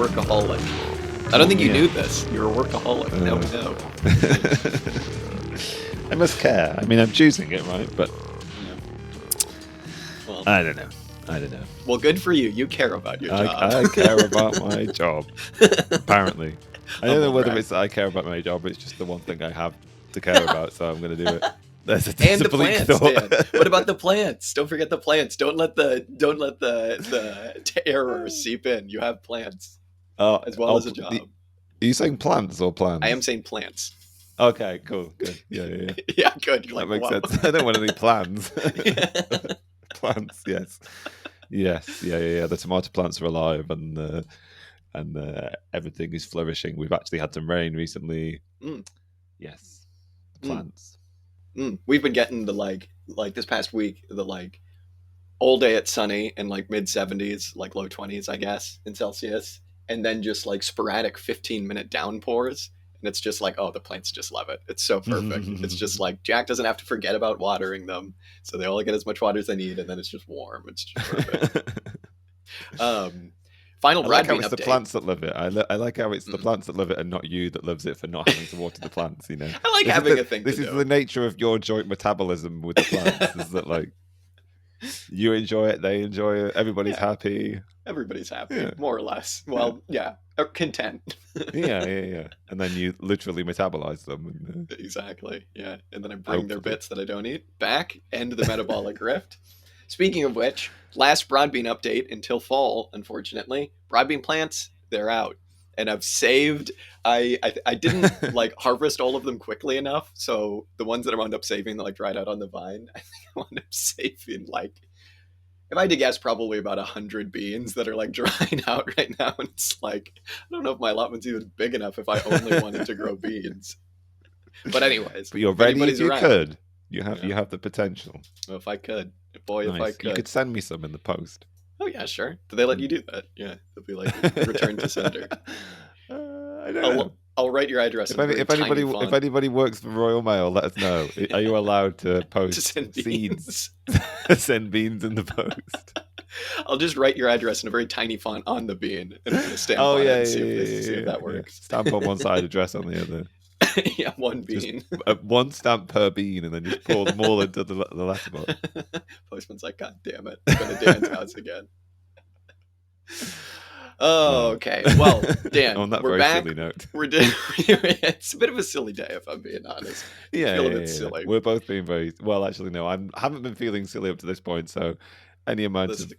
workaholic. I don't think you knew this. You're a workaholic. Now we know. I must care. I mean, I'm choosing it, right? But well, I don't know. Well, good for you. You care about your job. I care about my job. Apparently. I don't know whether it's that I care about my job, it's just the one thing I have to care about, so I'm going to do it. And the plants, Dan. What about the plants? Don't forget the plants. Don't let the error seep in. You have plants as well as a job. Are you saying plants or plans? I am saying plants. Okay, cool, good. Yeah. Yeah, good. You're that like, makes wow. sense. I don't want any plans. Plants, yes. Yeah. The tomato plants are alive, and everything is flourishing. We've actually had some rain recently. Yes, plants. We've been getting the like this past week, the like all day it's sunny and like mid 70s, like low 20s, I guess, in Celsius, and then just like sporadic 15-minute downpours. And it's just like, oh, the plants just love it. It's so perfect. It's just like Jack doesn't have to forget about watering them, so they all get as much water as they need, and then it's just warm. It's just perfect. Final I like how Broadbean it's update. the plants that love it. I like how it's the plants that love it and not you that loves it for not having to water the plants. You know, I like having a thing. This is the nature of your joint metabolism with the plants. Is that like you enjoy it, they enjoy it, everybody's happy. Everybody's happy, more or less. Well, content. Yeah. And then you literally metabolize them. Exactly. Yeah, and then I bring their bits that I don't eat back, end the metabolic rift. Speaking of which, last Broadbean update until fall, unfortunately. Broadbean plants, they're out. And I've saved, I didn't like harvest all of them quickly enough. So the ones that I wound up saving that like dried out on the vine, I think I wound up saving like, if I had to guess, probably about 100 beans that are like drying out right now. And it's like, I don't know if my allotment's even big enough if I only wanted to grow beans. But anyways. But you're ready if you could. You have the potential. Well, if I could. Boy, nice. If I could. You could send me some in the post. Oh, yeah, sure. Do they let you do that? Yeah. They'll be like, return to sender. I don't know. I'll write your address. If anybody works for Royal Mail, let us know. Are you allowed to post to send seeds? Send beans in the post. I'll just write your address in a very tiny font on the bean and put a stamp on it and see if that works. Stamp on one side, address on the other. Yeah, one bean. Just, one stamp per bean, and then just pour them all into the letterbox. Postman's like, God damn it, I'm going to Dan's house again. Oh, okay. Well, Dan, on that we're very back. silly note. It's a bit of a silly day, if I'm being honest. Yeah, I feel a bit silly. We're both being very well. Actually, no, I haven't been feeling silly up to this point. So, any amount of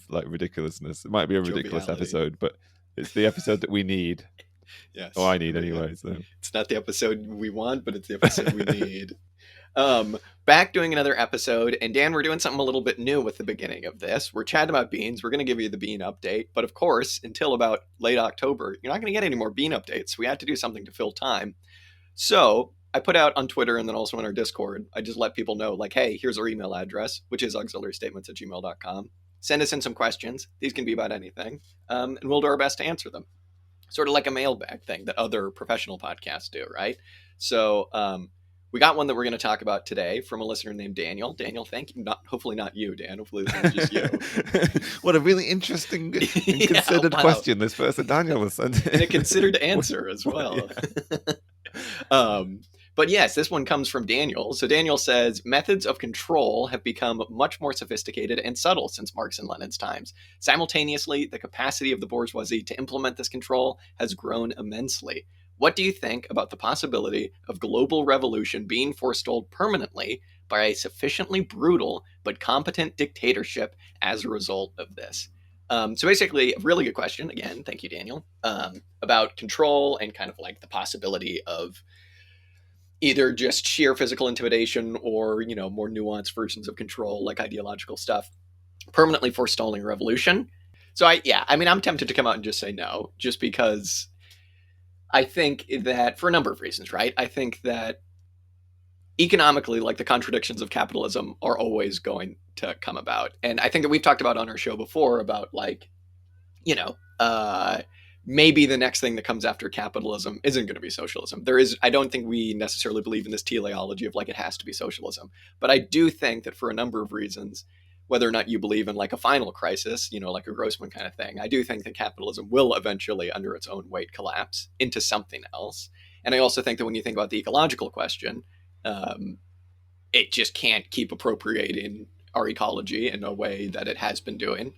like ridiculousness. It might be a ridiculous episode, but it's the episode that we need. Yes. I need anyway. So it's not the episode we want, but it's the episode we need. Back doing another episode, and Dan, we're doing something a little bit new with the beginning of this. We're chatting about beans. We're going to give you the bean update, but of course, until about late October, you're not going to get any more bean updates. We had to do something to fill time. So I put out on Twitter and then also on our Discord, I just let people know, like, hey, here's our email address, which is auxiliarystatements@gmail.com. Send us in some questions. These can be about anything, and we'll do our best to answer them. Sort of like a mailbag thing that other professional podcasts do, right? So we got one that we're going to talk about today from a listener named Daniel. Daniel, thank you. Hopefully not you, Dan. Hopefully this is just you. What a really interesting and considered question this person Daniel was sent. And a considered answer as well. But yes, this one comes from Daniel. So Daniel says, methods of control have become much more sophisticated and subtle since Marx and Lenin's times. Simultaneously, the capacity of the bourgeoisie to implement this control has grown immensely. What do you think about the possibility of global revolution being forestalled permanently by a sufficiently brutal but competent dictatorship as a result of this? So basically, a really good question. Again, thank you, Daniel, about control and kind of like the possibility of either just sheer physical intimidation or, you know, more nuanced versions of control, like ideological stuff, permanently forestalling revolution. So I'm tempted to come out and just say no, just because I think that for a number of reasons, right? I think that economically, like the contradictions of capitalism are always going to come about. And I think that we've talked about on our show before about like, you know, maybe the next thing that comes after capitalism isn't going to be socialism. I don't think we necessarily believe in this teleology of like it has to be socialism. But I do think that for a number of reasons, whether or not you believe in like a final crisis, like a Grossman kind of thing, I do think that capitalism will eventually, under its own weight, collapse into something else. And I also think that when you think about the ecological question, um, it just can't keep appropriating our ecology in a way that it has been doing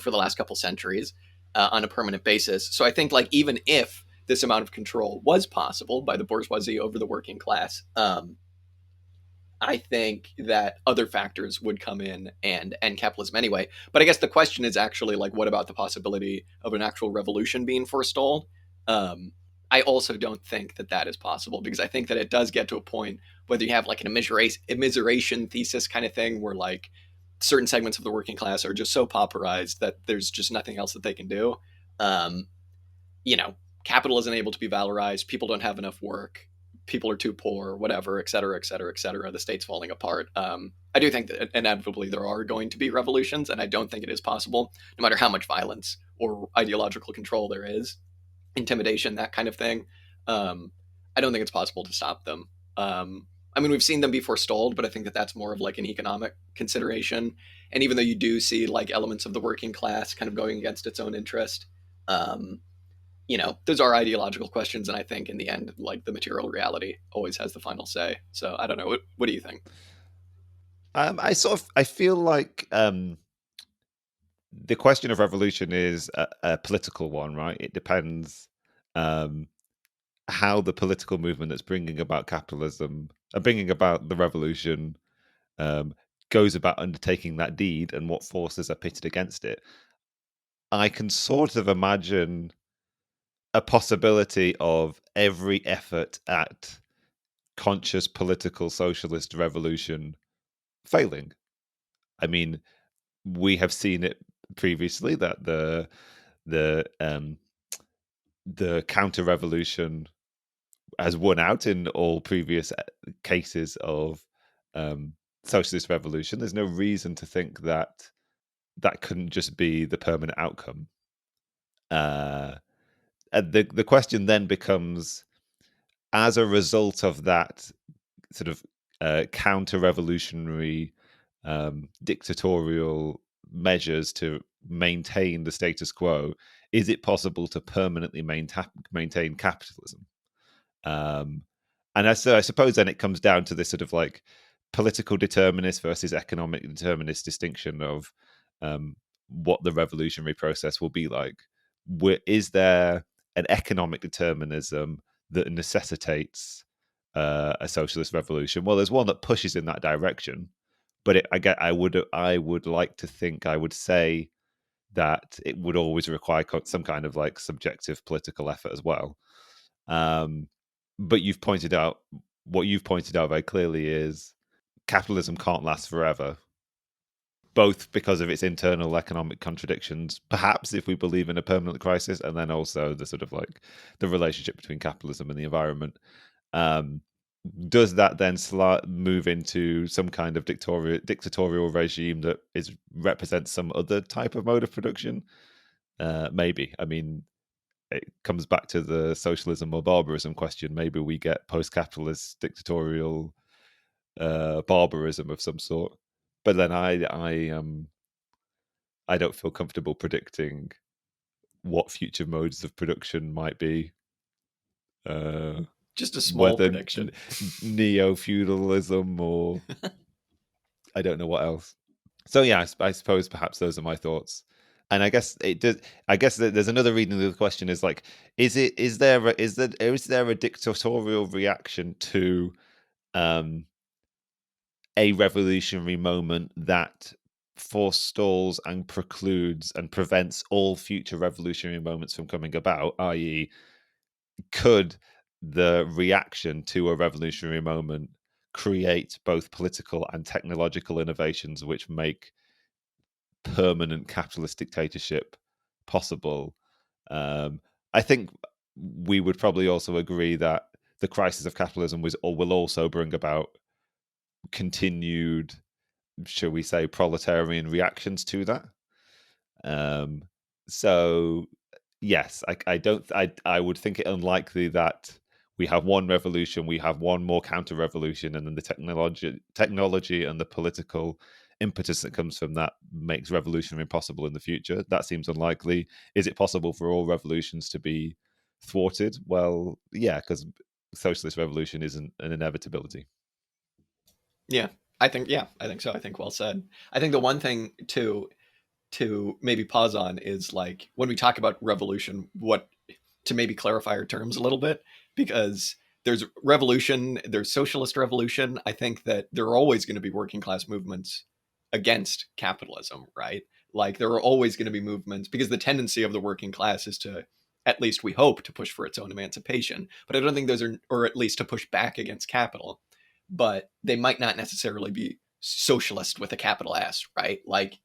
for the last couple centuries on a permanent basis. So I think like even if this amount of control was possible by the bourgeoisie over the working class, I think that other factors would come in and end capitalism anyway. But I guess the question is actually like, what about the possibility of an actual revolution being forestalled? Um, I also don't think that that is possible because I think that it does get to a point whether you have like an immiseration thesis kind of thing where like certain segments of the working class are just so pauperized that there's just nothing else that they can do. Um, you know, Capital isn't able to be valorized. People don't have enough work. People are too poor, whatever, et cetera, et cetera, et cetera. The state's falling apart. I do think that inevitably there are going to be revolutions, and I don't think it is possible, no matter how much violence or ideological control there is, intimidation, that kind of thing. Um, I don't think it's possible to stop them. I mean, we've seen them be forestalled, but I think that that's more of like an economic consideration. And even though you do see like elements of the working class kind of going against its own interest, um, those are ideological questions, and I think in the end, like the material reality always has the final say. So I don't know. What do you think? I feel like the question of revolution is a political one, right? It depends um, how the political movement that's bringing about capitalism, bringing about the revolution, um, goes about undertaking that deed and what forces are pitted against it. I can sort of imagine a possibility of every effort at conscious political socialist revolution failing. I mean, we have seen it previously that the counter revolution has won out in all previous cases of um, socialist revolution. There's no reason to think that that couldn't just be the permanent outcome. And the question then becomes, as a result of that sort of counter-revolutionary dictatorial measures to maintain the status quo, is it possible to permanently maintain capitalism? Um, and I suppose then it comes down to this sort of like political determinist versus economic determinist distinction of what the revolutionary process will be like. Is there an economic determinism that necessitates a socialist revolution? Well, there's one that pushes in that direction, but I would like to think, I would say that it would always require some kind of like subjective political effort as well. But what you've pointed out very clearly is capitalism can't last forever, both because of its internal economic contradictions, perhaps if we believe in a permanent crisis, and then also the sort of like the relationship between capitalism and the environment. Um, does that then move into some kind of dictatorial regime that represents some other type of mode of production? Maybe. I mean, it comes back to the socialism or barbarism question. Maybe we get post-capitalist dictatorial barbarism of some sort. But then I don't feel comfortable predicting what future modes of production might be. Just a small Whether prediction. neo-feudalism or I don't know what else. So yeah, I suppose perhaps those are my thoughts. And I guess it does. I guess there's another reading of the question is like, is there a dictatorial reaction to um, a revolutionary moment that forestalls and precludes and prevents all future revolutionary moments from coming about? I.e., could the reaction to a revolutionary moment create both political and technological innovations which make permanent capitalist dictatorship possible? I think we would probably also agree that the crisis of capitalism will also bring about continued, shall we say, proletarian reactions to that. So yes, I would think it unlikely that we have one revolution, we have one more counter revolution, and then the technology and the political impetus that comes from that makes revolution impossible in the future. That seems unlikely. Is it possible for all revolutions to be thwarted? Well, yeah, because socialist revolution isn't an inevitability. Yeah, I think so. I think well said. I think the one thing to maybe pause on is like when we talk about revolution, what to maybe clarify our terms a little bit, because there's revolution, there's socialist revolution. I think that there are always going to be working class movements against capitalism, right? Like there are always going to be movements because the tendency of the working class is to, at least we hope, to push for its own emancipation. But I don't think those are, or at least to push back against capital. But they might not necessarily be socialist with a capital S, right? Like,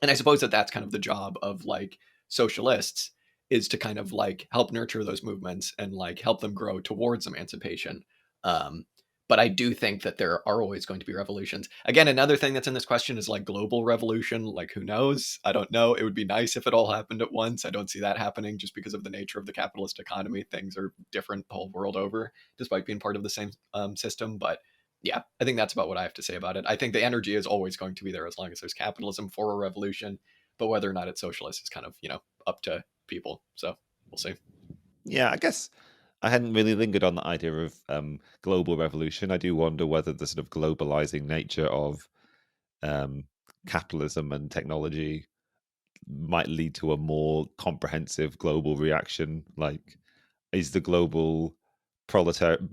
and I suppose that that's kind of the job of like socialists, is to kind of like help nurture those movements and like help them grow towards emancipation. um, but I do think that there are always going to be revolutions. Again, another thing that's in this question is like global revolution. Like, who knows? I don't know. It would be nice if it all happened at once. I don't see that happening just because of the nature of the capitalist economy. Things are different the whole world over, despite being part of the same system. But yeah, I think that's about what I have to say about it. I think the energy is always going to be there as long as there's capitalism for a revolution, but whether or not it's socialist is kind of, up to people. So we'll see. Yeah, I guess I hadn't really lingered on the idea of global revolution. I do wonder whether the sort of globalizing nature of capitalism and technology might lead to a more comprehensive global reaction. Like, is the global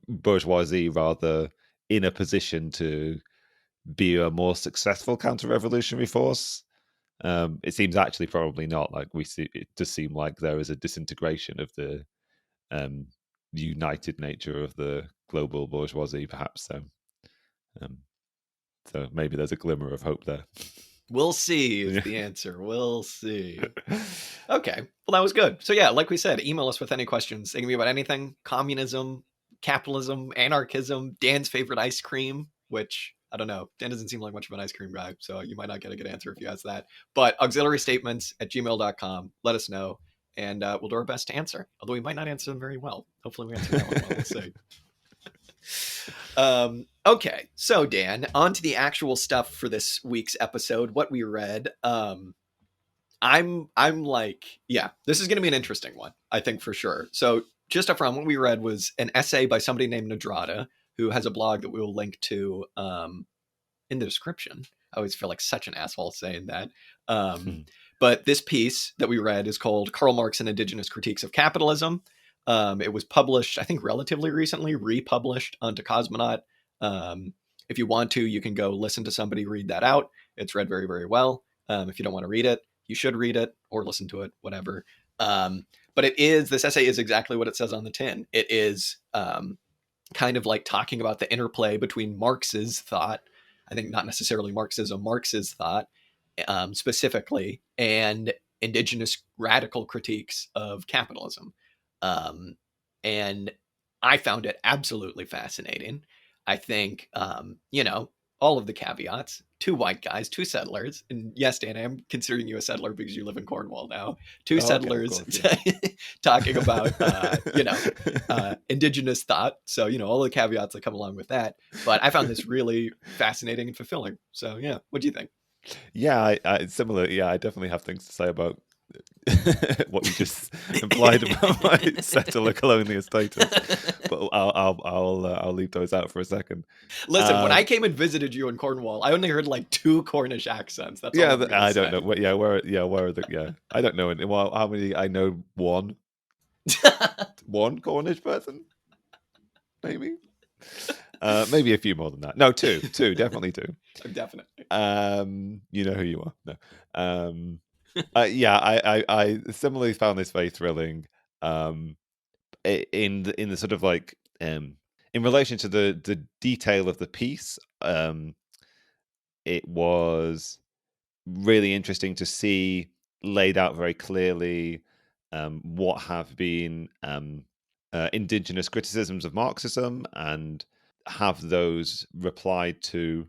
bourgeoisie rather in a position to be a more successful counter-revolutionary force? It seems actually probably not. Like, it does seem like there is a disintegration of the um, united nature of the global bourgeoisie, perhaps. Um, so maybe there's a glimmer of hope there. We'll see is Yeah. the answer. We'll see. Okay. Well, that was good. So yeah, like we said, email us with any questions. They can be about anything: communism, capitalism, anarchism, Dan's favorite ice cream, which I don't know. Dan doesn't seem like much of an ice cream guy, so you might not get a good answer if you ask that. But auxiliarystatements@gmail.com. Let us know, and we'll do our best to answer. Although we might not answer them very well. Hopefully we answer that one well. We'll see. Okay, so Dan, on to the actual stuff for this week's episode. What we read. I'm like, yeah, this is going to be an interesting one, I think, for sure. So just up front, what we read was an essay by somebody named Nodrada, who has a blog that we will link to in the description. I always feel like such an asshole saying that. But this piece that we read is called Karl Marx and Indigenous Critiques of Capitalism. It was published, I think, relatively recently, republished onto Cosmonaut. If you want to, you can go listen to somebody read that out. It's read very, very well. If you don't want to read it, you should read it or listen to it, whatever. But this essay is exactly what it says on the tin. It is kind of like talking about the interplay between Marx's thought, I think not necessarily Marxism, Marx's thought specifically, and indigenous radical critiques of capitalism. And I found it absolutely fascinating. I think, all of the caveats: two white guys, two settlers. And yes, Dan, I am considering you a settler because you live in Cornwall now. Two settlers course, yeah. talking about, indigenous thought. So, all the caveats that come along with that. But I found this really fascinating and fulfilling. So, yeah, what do you think? Yeah, I similar. Yeah, I definitely have things to say about what you just implied about my settler colonial status, but I'll leave those out for a second. Listen, when I came and visited you in Cornwall, I only heard like two Cornish accents. That's all Yeah, I'm gonna I say. don't know. Where are the? Yeah, I don't know. Well, how many? I know one Cornish person, maybe. Maybe a few more than that. No, two, definitely two. Definitely. You know who you are. No. Yeah, I similarly found this very thrilling. In the sort of like in relation to the detail of the piece, it was really interesting to see laid out very clearly what have been indigenous criticisms of Marxism, and have those replied to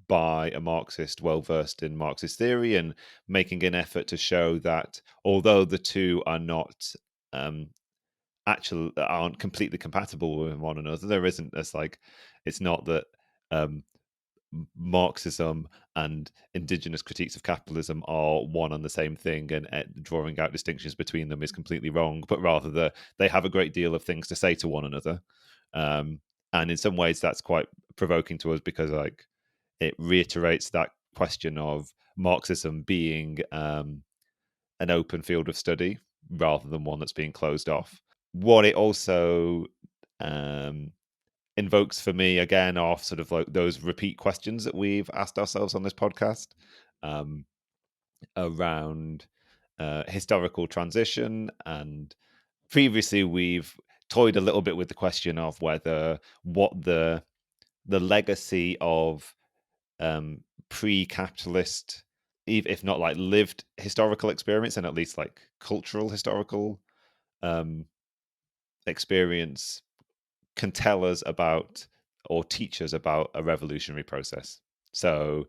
by a Marxist well versed in Marxist theory, and making an effort to show that although the two are not aren't completely compatible with one another, there isn't this like, it's not that Marxism and indigenous critiques of capitalism are one and the same thing, and drawing out distinctions between them is completely wrong. But rather, they have a great deal of things to say to one another, and in some ways, that's quite provoking to us because, like, it reiterates that question of Marxism being an open field of study rather than one that's being closed off. What it also invokes for me again are sort of like those repeat questions that we've asked ourselves on this podcast around historical transition. And previously we've toyed a little bit with the question of whether what the legacy of pre-capitalist, if not like lived historical experience, and at least like cultural historical experience, can tell us about or teach us about a revolutionary process. So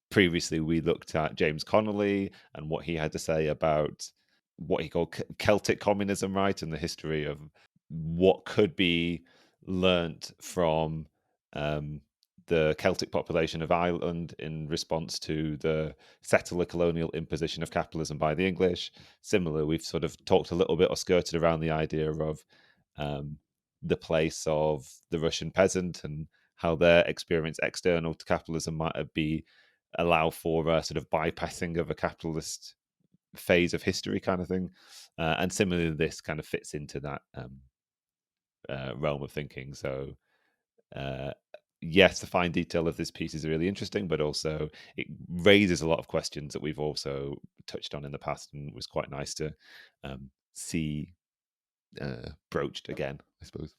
previously we looked at James Connolly and what he had to say about what he called Celtic communism, right, and the history of what could be learnt from the Celtic population of Ireland in response to the settler colonial imposition of capitalism by the English. Similar, we've sort of talked a little bit or skirted around the idea of the place of the Russian peasant and how their experience external to capitalism might be allow for a sort of bypassing of a capitalist phase of history kind of thing. And similarly, this kind of fits into that realm of thinking. So yes, the fine detail of this piece is really interesting, but also it raises a lot of questions that we've also touched on in the past, and was quite nice to see broached again, I suppose.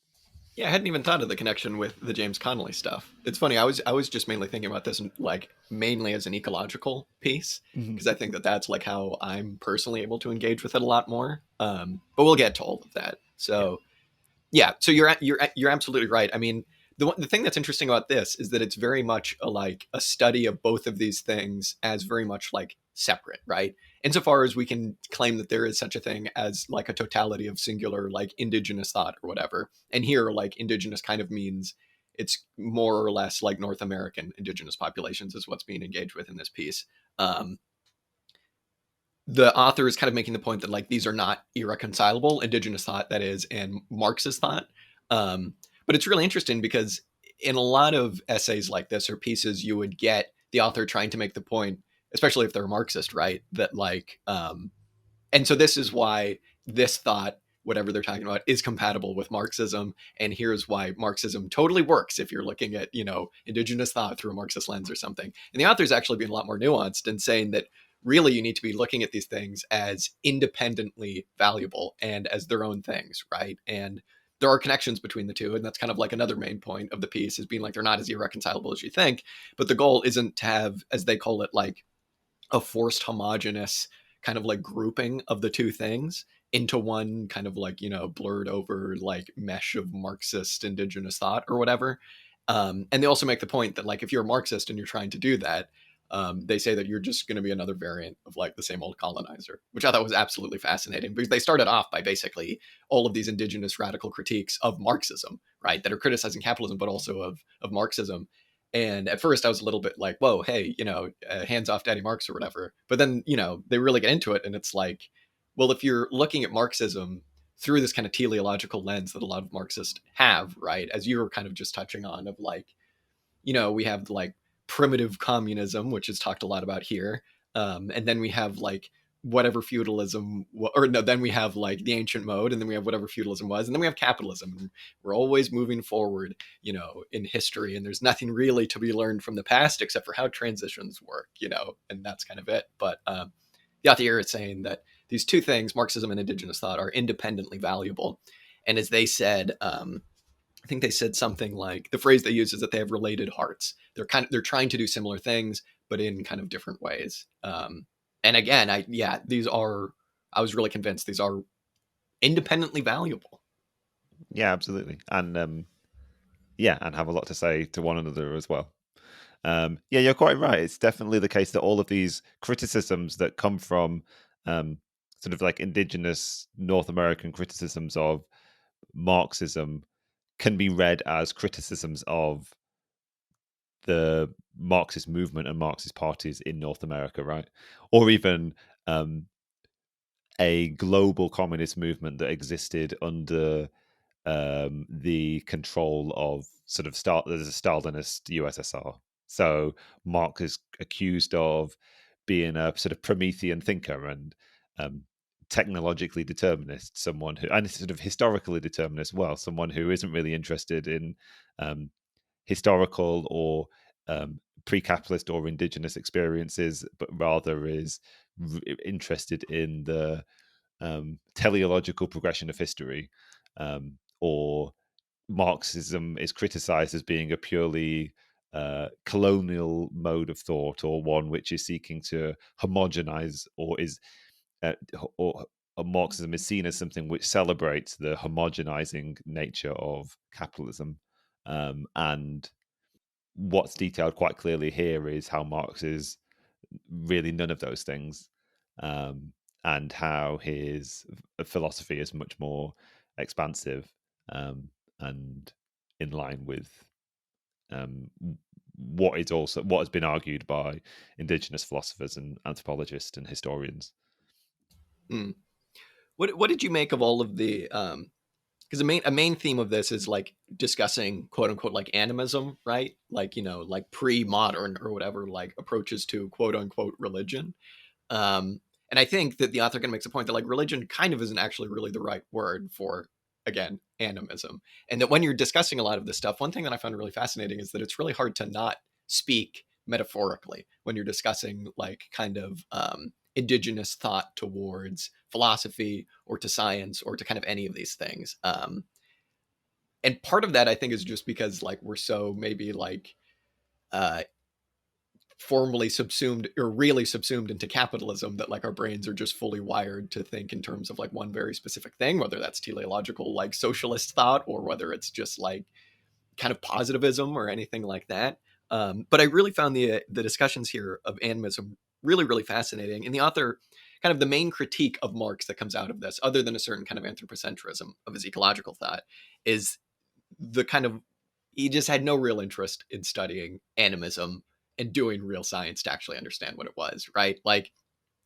Yeah, I hadn't even thought of the connection with the James Connolly stuff. It's funny. I was just mainly thinking about this like mainly as an ecological piece because I think that that's like how I'm personally able to engage with it a lot more. But we'll get to all of that. So yeah, so you're absolutely right. I mean, the thing that's interesting about this is that it's very much like a study of both of these things as very much like separate, right? Insofar as we can claim that there is such a thing as like a totality of singular like indigenous thought or whatever. And here like indigenous kind of means it's more or less like North American indigenous populations is what's being engaged with in this piece. Um, the author is kind of making the point that like these are not irreconcilable, indigenous thought that is and Marxist thought. But it's really interesting because in a lot of essays like this or pieces you would get the author trying to make the point, especially if they're Marxist, right, that like and so this is why this thought, whatever they're talking about, is compatible with Marxism, and here's why Marxism totally works if you're looking at, you know, indigenous thought through a Marxist lens or something. And the author's actually being a lot more nuanced and saying that really you need to be looking at these things as independently valuable and as their own things, right? And there are connections between the two, and that's kind of like another main point of the piece, is being like they're not as irreconcilable as you think. But the goal isn't to have, as they call it, like a forced homogenous kind of like grouping of the two things into one kind of like, you know, blurred over like mesh of Marxist indigenous thought or whatever. And they also make the point that like if you're a Marxist and you're trying to do that, they say that you're just going to be another variant of like the same old colonizer, which I thought was absolutely fascinating because they started off by basically all of these indigenous radical critiques of Marxism, right, that are criticizing capitalism, but also of Marxism. And at first I was a little bit like, whoa, hey, you know, hands off Daddy Marx or whatever. But then, you know, they really get into it. And it's like, well, if you're looking at Marxism through this kind of teleological lens that a lot of Marxists have, right, as you were kind of just touching on, of like, you know, we have like primitive communism, which is talked a lot about here. And then we have like whatever feudalism, or no, then we have like the ancient mode, and then we have whatever feudalism was, and then we have capitalism. And we're always moving forward, you know, in history, and there's nothing really to be learned from the past except for how transitions work, you know, and that's kind of it. But the author here is saying that these two things, Marxism and indigenous thought, are independently valuable. And as they said, I think they said something like the phrase they use is that they have related hearts. They're trying to do similar things, but in kind of different ways. And again, these are. I was really convinced these are independently valuable. Yeah, absolutely, and and have a lot to say to one another as well. Yeah, you're quite right. It's definitely the case that all of these criticisms that come from sort of like indigenous North American criticisms of Marxism can be read as criticisms of the Marxist movement and Marxist parties in North America, right? Or even a global communist movement that existed under the control of sort of there's a Stalinist USSR. So Marx is accused of being a sort of Promethean thinker and technologically determinist, someone who, and sort of historically determinist as well, someone who isn't really interested in historical or pre-capitalist or indigenous experiences, but rather is interested in the teleological progression of history, or Marxism is criticized as being a purely colonial mode of thought, or one which is seeking to homogenize, or is uh, or Marxism is seen as something which celebrates the homogenizing nature of capitalism. And what's detailed quite clearly here is how Marx is really none of those things, and how his philosophy is much more expansive, and in line with what has been argued by indigenous philosophers and anthropologists and historians. Mm. What did you make of all of the because a main theme of this is like discussing quote unquote like animism, right? Like, you know, like pre-modern or whatever, like approaches to quote unquote religion. And I think that the author kind of makes a point that like religion kind of isn't actually really the right word for, again, animism. And that when you're discussing a lot of this stuff, one thing that I found really fascinating is that it's really hard to not speak metaphorically when you're discussing like kind of indigenous thought towards philosophy or to science or to kind of any of these things. And part of that I think is just because like we're so maybe like uh, formally subsumed or really subsumed into capitalism that like our brains are just fully wired to think in terms of like one very specific thing, whether that's teleological like socialist thought or whether it's just like kind of positivism or anything like that. But I really found the discussions here of animism really really fascinating, and the author kind of the main critique of Marx that comes out of this, other than a certain kind of anthropocentrism of his ecological thought, is the kind of he just had no real interest in studying animism and doing real science to actually understand what it was, right? Like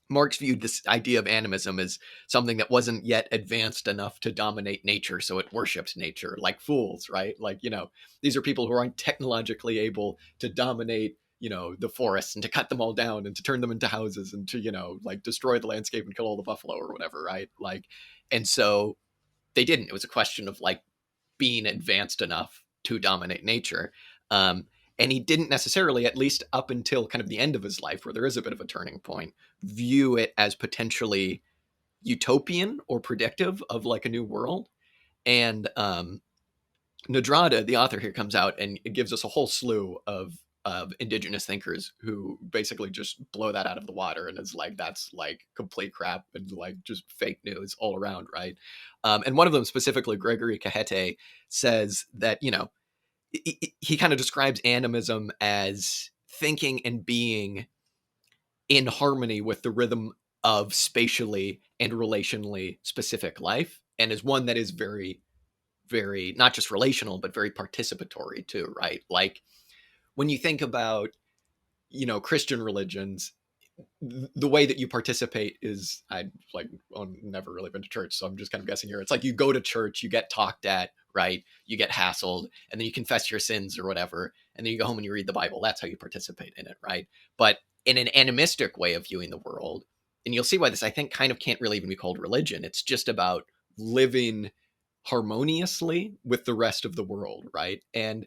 Marx viewed this idea of animism as something that wasn't yet advanced enough to dominate nature, so it worshipped nature like fools, right? Like, you know, these are people who aren't technologically able to dominate, you know, the forests and to cut them all down and to turn them into houses and to, you know, like destroy the landscape and kill all the buffalo or whatever, right? Like, and so they didn't. It was a question of like being advanced enough to dominate nature. Um, and he didn't necessarily, at least up until kind of the end of his life, where there is a bit of a turning point, view it as potentially utopian or predictive of like a new world. And Nodrada, the author here, comes out and it gives us a whole slew of indigenous thinkers who basically just blow that out of the water and is like that's like complete crap and like just fake news all around, right? And one of them specifically, Gregory Cajete, says that, you know, he kind of describes animism as thinking and being in harmony with the rhythm of spatially and relationally specific life, and is one that is very very not just relational but very participatory too, right? Like when you think about, you know, Christian religions, the way that you participate is I like never really been to church, so I'm just kind of guessing here. It's like you go to church, you get talked at, right? You get hassled, and then you confess your sins or whatever, and then you go home and you read the Bible. That's how you participate in it, right? But in an animistic way of viewing the world, and you'll see why this I think kind of can't really even be called religion. It's just about living harmoniously with the rest of the world, right? And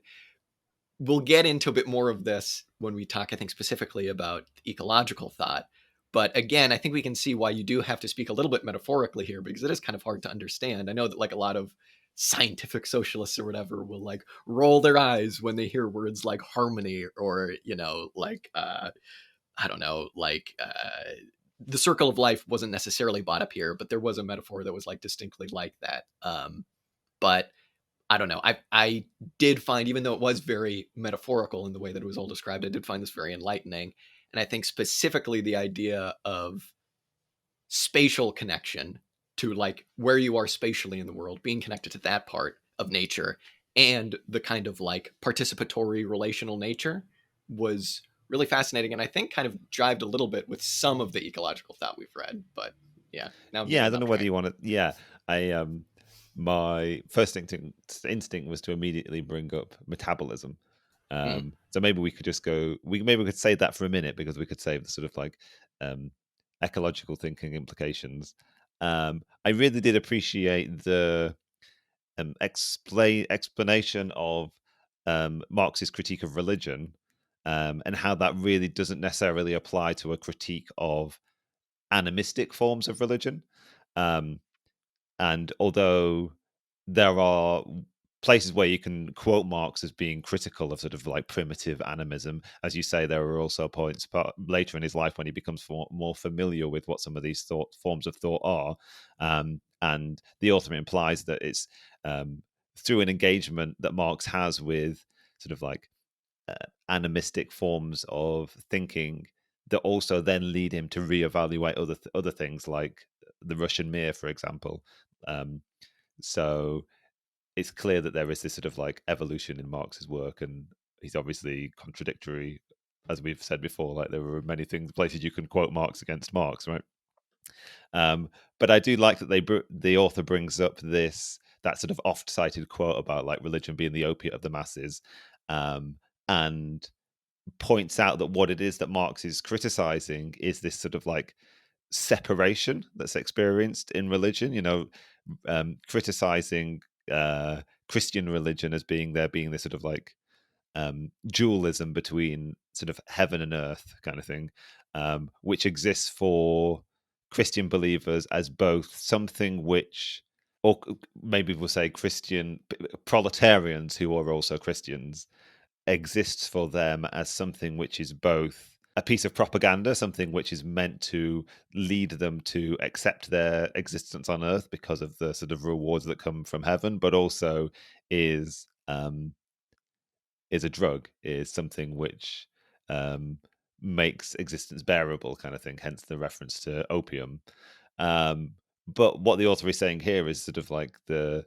we'll get into a bit more of this when we talk, I think, specifically about ecological thought. But again, I think we can see why you do have to speak a little bit metaphorically here, because it is kind of hard to understand. I know that like a lot of scientific socialists or whatever will like roll their eyes when they hear words like harmony or, you know, like, I don't know, like, the circle of life wasn't necessarily brought up here, but there was a metaphor that was like distinctly like that. But I don't know. I did find, even though it was very metaphorical in the way that it was all described, I did find this very enlightening. And I think specifically the idea of spatial connection to like where you are spatially in the world, being connected to that part of nature, and the kind of like participatory relational nature, was really fascinating, and I think kind of jived a little bit with some of the ecological thought we've read. But yeah, now I'm Yeah, I getting don't know off whether track. you want to. Yeah, I my first instinct was to immediately bring up metabolism. Mm. So maybe we could just go. Maybe we could save that for a minute because we could save the sort of like um, ecological thinking implications. I really did appreciate the explanation of Marx's critique of religion, and how that really doesn't necessarily apply to a critique of animistic forms of religion. Um, and although there are places where you can quote Marx as being critical of sort of like primitive animism, as you say, there are also points later in his life when he becomes more familiar with what some of these forms of thought are. And the author implies that it's through an engagement that Marx has with sort of like animistic forms of thinking that also then lead him to reevaluate other things like the Russian Mir, for example. Um, so it's clear that there is this sort of like evolution in Marx's work, and he's obviously contradictory, as we've said before. Like there were many places you can quote Marx against Marx, right? But I do like that the author brings up that sort of oft-cited quote about like religion being the opiate of the masses, and points out that what it is that Marx is criticizing is this sort of like separation that's experienced in religion. Criticizing Christian religion as being this sort of like dualism between sort of heaven and earth kind of thing, which exists for Christian believers as both something which, or maybe we'll say Christian proletarians who are also Christians, exists for them as something which is both a piece of propaganda, something which is meant to lead them to accept their existence on earth because of the sort of rewards that come from heaven, but also is a drug, is something which um, makes existence bearable, kind of thing. Hence the reference to opium. Um, but what the author is saying here is sort of like the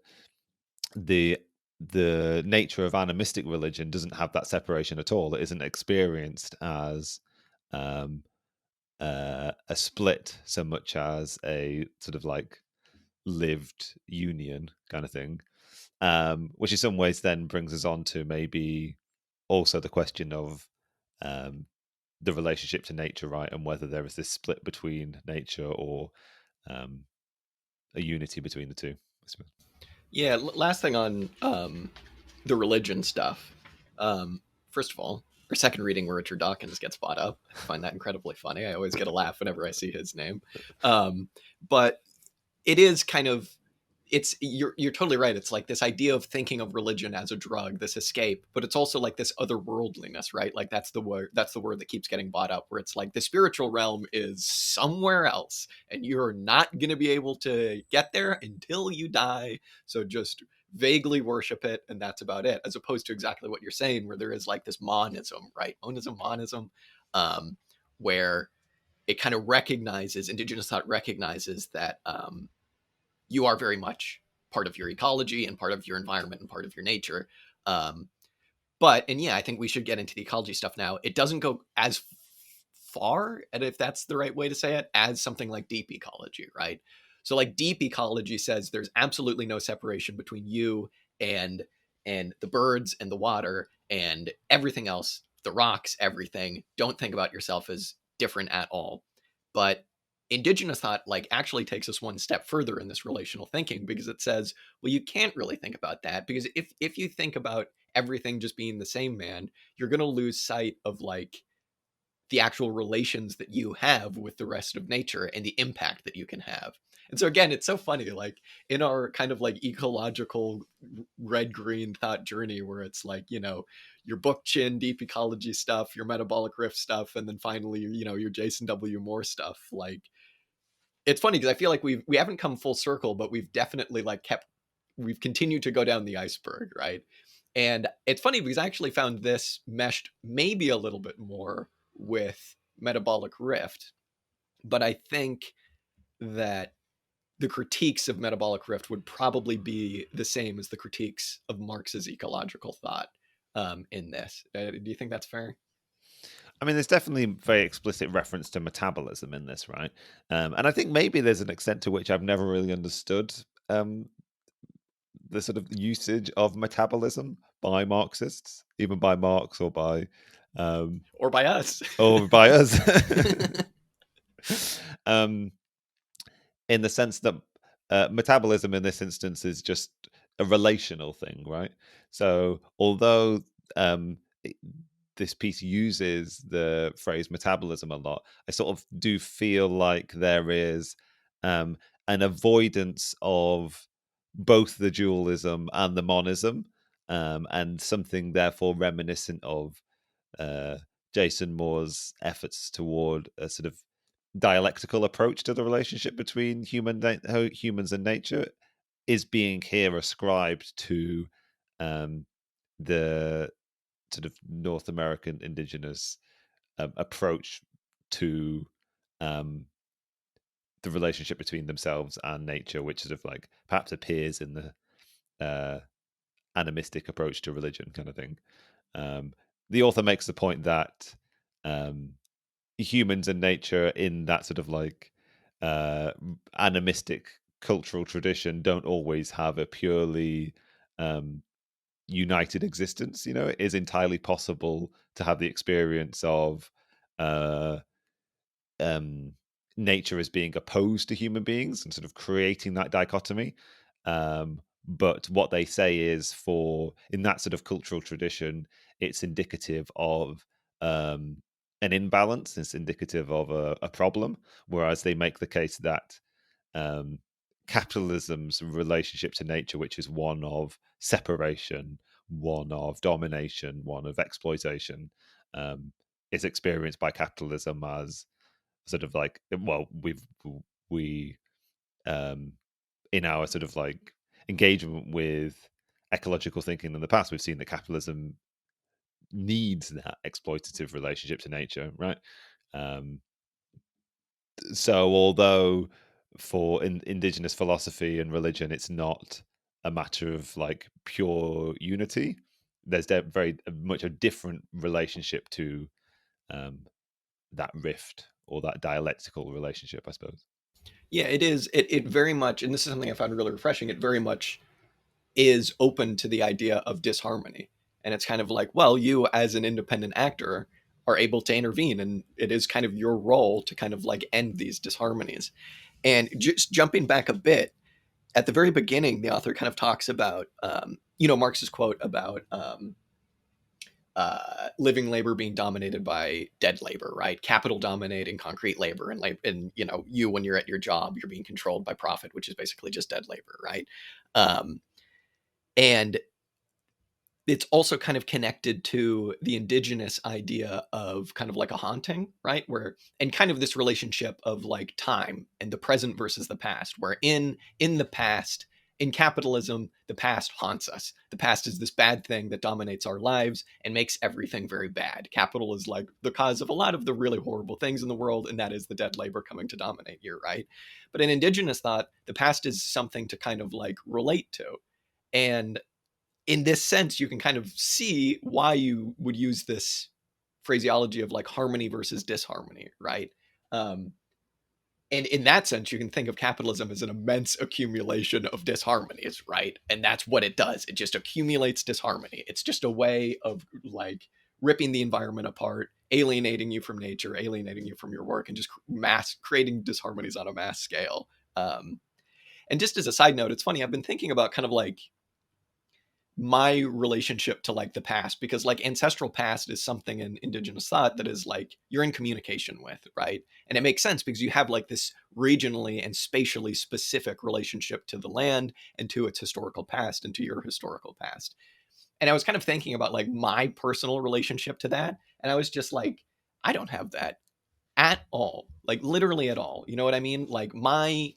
the nature of animistic religion doesn't have that separation at all. It isn't experienced as um, a split so much as a sort of like lived union kind of thing, which in some ways then brings us on to maybe also the question of um, the relationship to nature, right, and whether there is this split between nature or um, a unity between the two, I suppose. Yeah, last thing on the religion stuff. First of all, our second reading where Richard Dawkins gets brought up. I find that incredibly funny. I always get a laugh whenever I see his name. But it is kind of, you're totally right. It's like this idea of thinking of religion as a drug, this escape, but it's also like this otherworldliness, right? Like that's the word that keeps getting brought up, where it's like the spiritual realm is somewhere else and you're not going to be able to get there until you die. So just vaguely worship it, and that's about it, as opposed to exactly what you're saying, where there is like this monism, right? Monism, where it kind of recognizes, indigenous thought recognizes that you are very much part of your ecology and part of your environment and part of your nature. Um, and yeah, I think we should get into the ecology stuff now. It doesn't go as far, and if that's the right way to say it, as something like deep ecology, right? So like deep ecology says there's absolutely no separation between you and the birds and the water and everything else, the rocks, everything. Don't think about yourself as different at all. But indigenous thought like actually takes us one step further in this relational thinking, because it says, well, you can't really think about that, because if you think about everything just being the same, man, you're going to lose sight of like the actual relations that you have with the rest of nature and the impact that you can have. And so again, it's so funny, like in our kind of like ecological red green thought journey, where it's like, your book chin deep ecology stuff, your metabolic rift stuff, and then finally, your Jason W. Moore stuff. Like it's funny because I feel like we haven't come full circle, but we've definitely like we've continued to go down the iceberg, right? And it's funny because I actually found this meshed maybe a little bit more with metabolic rift, but I think that the critiques of metabolic rift would probably be the same as the critiques of Marx's ecological thought in this. Do you think that's fair? I mean, there's definitely very explicit reference to metabolism in this, right? And I think maybe there's an extent to which I've never really understood the sort of usage of metabolism by Marxists, even by Marx um, Or by us. or by us. um, in the sense that metabolism in this instance is just a relational thing, right? So although um, this piece uses the phrase metabolism a lot, I sort of do feel like there is an avoidance of both the dualism and the monism, and something therefore reminiscent of uh, Jason Moore's efforts toward a sort of dialectical approach to the relationship between humans and nature is being here ascribed to um, the sort of North American indigenous approach to um, the relationship between themselves and nature, which sort of like perhaps appears in the animistic approach to religion kind of thing. The author makes the point that um, humans and nature in that sort of like uh, animistic cultural tradition don't always have a purely united existence. You know, it is entirely possible to have the experience of uh, um, nature as being opposed to human beings and sort of creating that dichotomy. But what they say is, for in that sort of cultural tradition, it's indicative of um, an imbalance. It's indicative of a problem. Whereas they make the case that um, capitalism's relationship to nature, which is one of separation, one of domination, one of exploitation, um, is experienced by capitalism as sort of like, well, we um in our sort of like engagement with ecological thinking in the past, we've seen that capitalism needs that exploitative relationship to nature, right? um so although for indigenous philosophy and religion it's not a matter of like pure unity, there's very much a different relationship to um that rift or that dialectical relationship, I suppose. Yeah, it is. It very much, and this is something I found really refreshing. It very much is open to the idea of disharmony. And it's kind of like, well, you as an independent actor are able to intervene, and it is kind of your role to kind of like end these disharmonies. And just jumping back a bit, at the very beginning, the author kind of talks about, Marx's quote about living labor being dominated by dead labor, right? Capital dominating concrete labor, and you when you're at your job, you're being controlled by profit, which is basically just dead labor, right? Um, and it's also kind of connected to the indigenous idea of kind of like a haunting, right? Where, and kind of this relationship of like time and the present versus the past, where in the past, in capitalism, the past haunts us. The past is this bad thing that dominates our lives and makes everything very bad. Capital is like the cause of a lot of the really horrible things in the world, and that is the dead labor coming to dominate you, right? But in indigenous thought, the past is something to kind of like relate to. And in this sense, you can kind of see why you would use this phraseology of like harmony versus disharmony, right? Um, and in that sense, you can think of capitalism as an immense accumulation of disharmonies, right? And that's what it does. It just accumulates disharmony. It's just a way of like ripping the environment apart, alienating you from nature, alienating you from your work, and just mass creating disharmonies on a mass scale. And just as a side note, it's funny, I've been thinking about kind of like my relationship to like the past, because like ancestral past is something in indigenous thought that is like you're in communication with, right? And it makes sense because you have like this regionally and spatially specific relationship to the land and to its historical past and to your historical past. And I was kind of thinking about like my personal relationship to that, and I was just like, I don't have that at all, like literally at all. You know what I mean? Like my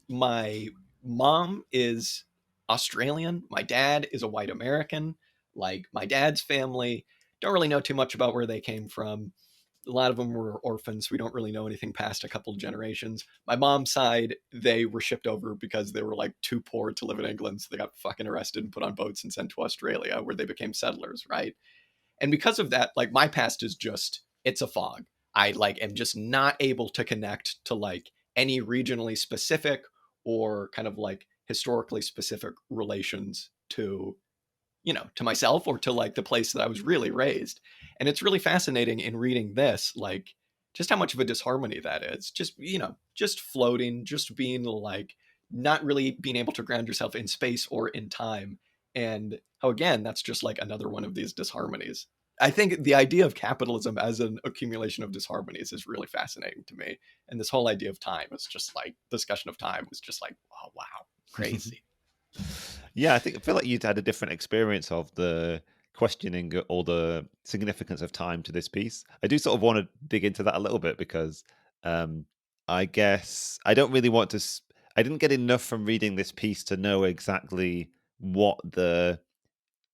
mom is Australian, my dad is a white American. Like my dad's family, don't really know too much about where they came from. A lot of them were orphans. We don't really know anything past a couple of generations. My mom's side, they were shipped over because they were like too poor to live in England, so they got fucking arrested and put on boats and sent to Australia, where they became settlers, right? And because of that, like my past is just, it's a fog. I like am just not able to connect to like any regionally specific or kind of like historically specific relations to, you know, to myself or to like the place that I was really raised. And it's really fascinating in reading this, like just how much of a disharmony that is. Just, you know, just floating, just being like not really being able to ground yourself in space or in time. And how, again, that's just like another one of these disharmonies. I think the idea of capitalism as an accumulation of disharmonies is really fascinating to me. And this whole idea of time is just like discussion of time was just like, oh, wow, crazy. Yeah, I feel like you'd had a different experience of the questioning or the significance of time to this piece. I do sort of want to dig into that a little bit because um, I guess I don't really want to. I didn't get enough from reading this piece to know exactly what the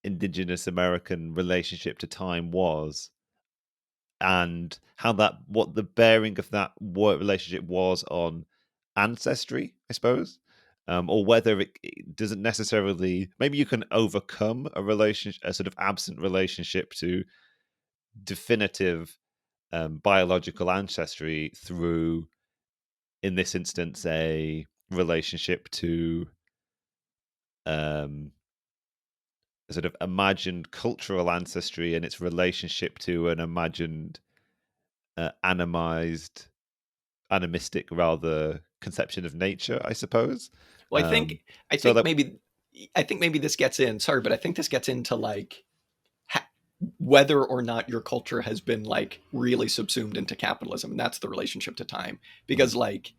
Indigenous American relationship to time was, and how that what the bearing of that work relationship was on ancestry, I suppose, or whether it doesn't necessarily. Maybe you can overcome a relationship, a sort of absent relationship to definitive biological ancestry through, in this instance, a relationship to um, a sort of imagined cultural ancestry and its relationship to an imagined animistic rather conception of nature, I suppose. Well, Um, I so think that maybe I think maybe this gets in. Sorry, but I think this gets into like whether or not your culture has been like really subsumed into capitalism, and that's the relationship to time. Mhm. Because like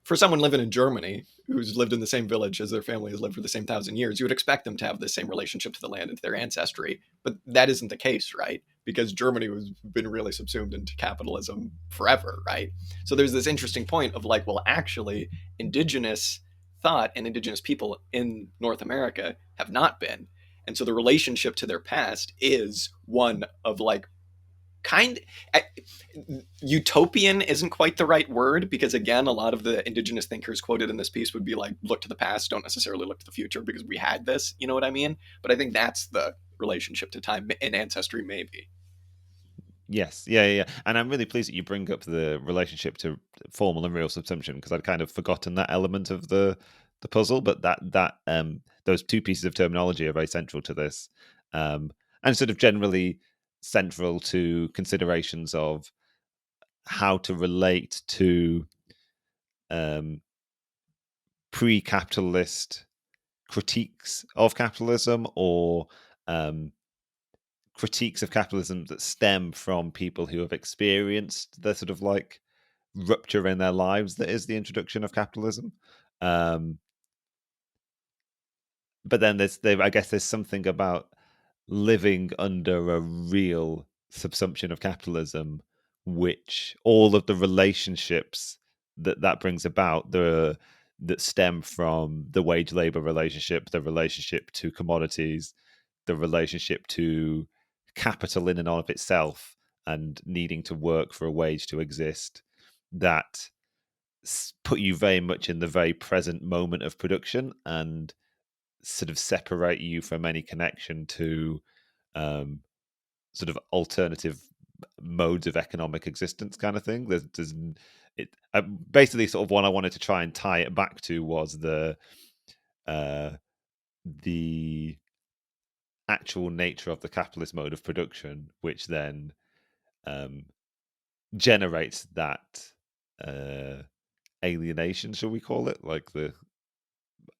for someone living in Germany who's lived in the same village as their family has lived for the same 1,000 years, you would expect them to have the same relationship to the land and to their ancestry. But that isn't the case, right? Because Germany has been really subsumed into capitalism forever, right? So there's this interesting point of like, well, actually, indigenous thought and indigenous people in North America have not been. And so the relationship to their past is one of like kind utopian isn't quite the right word because again a lot of the indigenous thinkers quoted in this piece would be like look to the past, don't necessarily look to the future because we had this, you know what I mean? But I think that's the relationship to time and ancestry, maybe. yes, yeah. And I'm really pleased that you bring up the relationship to formal and real subsumption because I'd kind of forgotten that element of the puzzle. But that those two pieces of terminology are very central to this, and sort of generally central to considerations of how to relate to um, pre-capitalist critiques of capitalism or um, critiques of capitalism that stem from people who have experienced the sort of like rupture in their lives that is the introduction of capitalism. Um, but then I guess there's something about living under a real subsumption of capitalism, which all of the relationships that brings about that stem from the wage labor relationship, the relationship to commodities, the relationship to capital in and of itself, and needing to work for a wage to exist, that put you very much in the very present moment of production and sort of separate you from any connection to um, sort of alternative modes of economic existence, kind of thing. There's it basically sort of what I wanted to try and tie it back to was uh, the actual nature of the capitalist mode of production, which then um, generates that uh, alienation, shall we call it, like the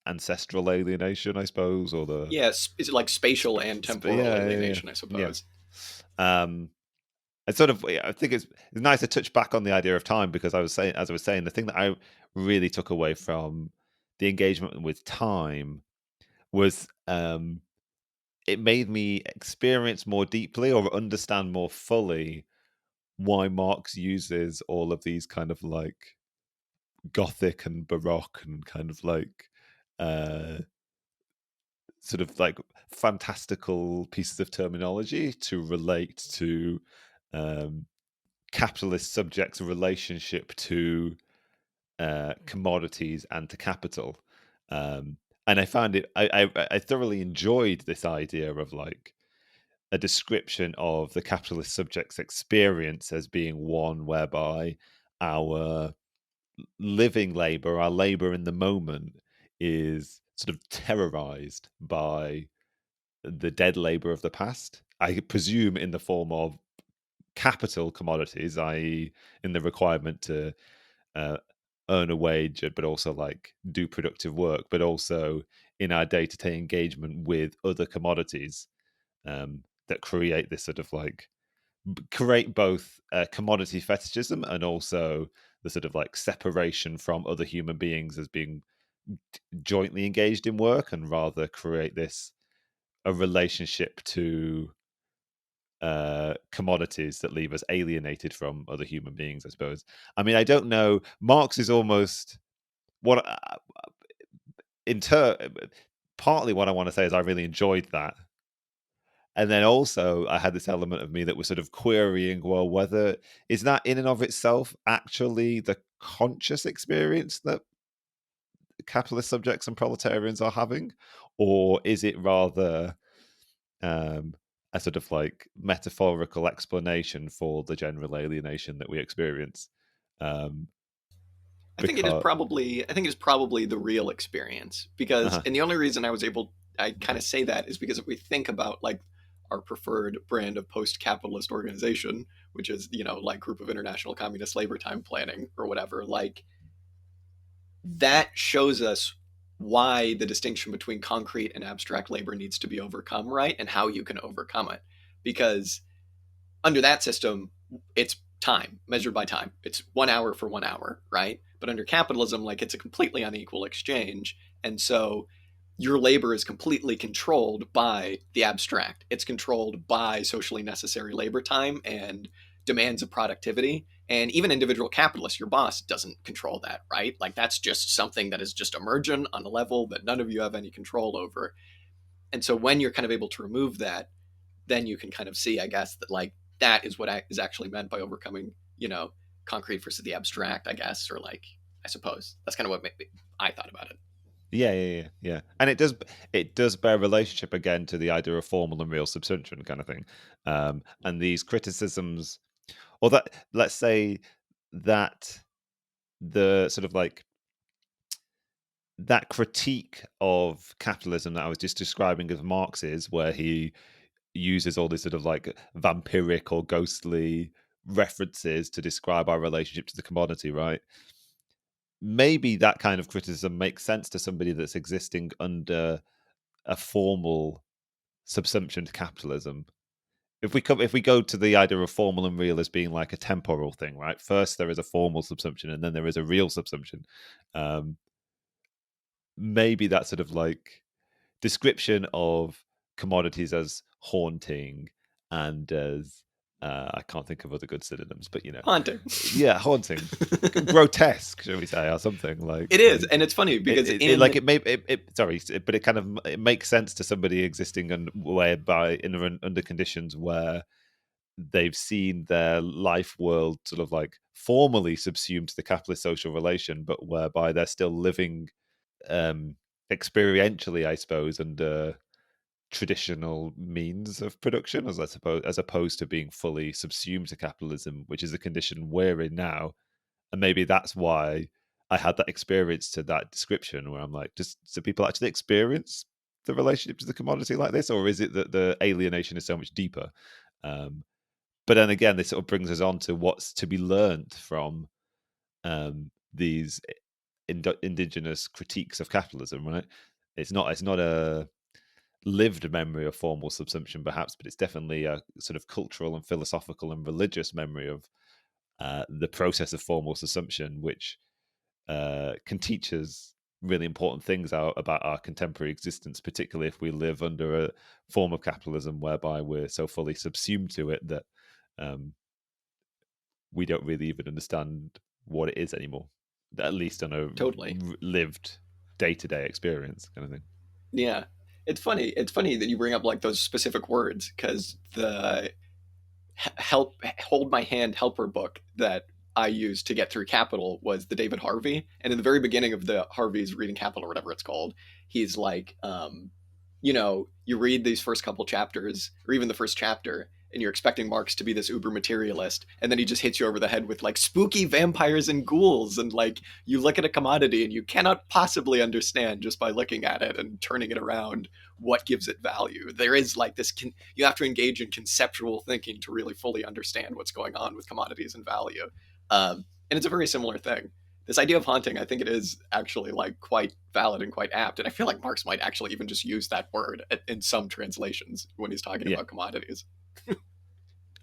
ancestral alienation, I suppose, or the Yes, is it like spatial and temporal alienation, I yeah. suppose? Um, and sort of, I think it's nice to touch back on the idea of time because as I was saying, the thing that I really took away from the engagement with time was it made me experience more deeply or understand more fully why Marx uses all of these kind of like Gothic and Baroque and kind of like uh, sort of like fantastical pieces of terminology to relate to um, capitalist subjects' relationship to commodities and to capital. Um, and I found it. I thoroughly enjoyed this idea of like a description of the capitalist subject's experience as being one whereby our living labor, our labor in the moment, is sort of terrorized by the dead labor of the past. I presume in the form of capital commodities, i.e., in the requirement to uh, earn a wage, but also like do productive work, but also in our day-to-day engagement with other commodities that create this sort of like create both commodity fetishism and also the sort of like separation from other human beings as being jointly engaged in work, and rather create this a relationship to commodities that leave us alienated from other human beings, I suppose. I mean, I don't know. Marx is almost what partly what I want to say is I really enjoyed that. And then also I had this element of me that was sort of querying, well, whether is that in and of itself actually the conscious experience that capitalist subjects and proletarians are having, or is it rather um, a sort of like metaphorical explanation for the general alienation that we experience? Um, because I think it is probably the real experience because, uh and the only reason I kind of say that is because if we think about like our preferred brand of post-capitalist organization, which is, you know, like Group of International Communist Labor Time Planning or whatever, like that shows us why the distinction between concrete and abstract labor needs to be overcome, right? And how you can overcome it. Because under that system, it's time measured by time. It's 1 hour for 1 hour, right? But under capitalism, like it's a completely unequal exchange. And so your labor is completely controlled by the abstract. It's controlled by socially necessary labor time and demands of productivity. And even individual capitalists, your boss doesn't control that, right? Like that's just something that is just emergent on a level that none of you have any control over. And so when you're kind of able to remove that, then you can kind of see, I guess, that like that is what is actually meant by overcoming, you know, concrete versus the abstract, I guess, or like I suppose that's kind of what I thought about it. yeah, and it does bear relationship again to the idea of formal and real subsumption kind of thing, and these criticisms, or that let's say that the sort of like that critique of capitalism that I was just describing of Marx's, where he uses all these sort of like vampiric or ghostly references to describe our relationship to the commodity, right? Maybe that kind of criticism makes sense to somebody that's existing under a formal subsumption to capitalism. If we go to the idea of formal and real as being like a temporal thing, right? First there is a formal subsumption, and then there is a real subsumption. Um, Maybe that sort of like description of commodities as haunting and as I can't think of other good synonyms, but Haunting. yeah, haunting, grotesque, shall we say, or something like It is, and it's funny it, because it like it may sorry, but it kind of it makes sense to somebody existing and whereby under conditions where they've seen their life world sort of like formally subsumed to the capitalist social relation, but whereby they're still living um experientially, I suppose, under traditional means of production, as opposed to being fully subsumed to capitalism, which is the condition we're in now. And maybe that's why I had that experience to that description where I'm like, do people actually experience the relationship to the commodity like this, or is it that the alienation is so much deeper? But then again, this sort of brings us on to what's to be learned from these indigenous critiques of capitalism, right? It's not a lived memory of formal subsumption, perhaps, but it's definitely a sort of cultural and philosophical and religious memory of the process of formal subsumption, which can teach us really important things about our contemporary existence, particularly if we live under a form of capitalism whereby we're so fully subsumed to it that um, we don't really even understand what it is anymore, at least on a Totally. lived day-to-day experience kind of thing. Yeah. It's funny. It's funny that you bring up like those specific words because the help hold my hand helper book that I used to get through Capital was the David Harvey. And in the very beginning of the Harvey's Reading Capital or whatever it's called, he's like, you read these first couple chapters, or even the first chapter, and you're expecting Marx to be this uber materialist, and then he just hits you over the head with like spooky vampires and ghouls, and like you look at a commodity and you cannot possibly understand just by looking at it and turning it around what gives it value. There is like this, you have to engage in conceptual thinking to really fully understand what's going on with commodities and value. And it's a very similar thing. This idea of haunting, I think it is actually like quite valid and quite apt. And I feel like Marx might actually even just use that word in some translations when he's talking about commodities.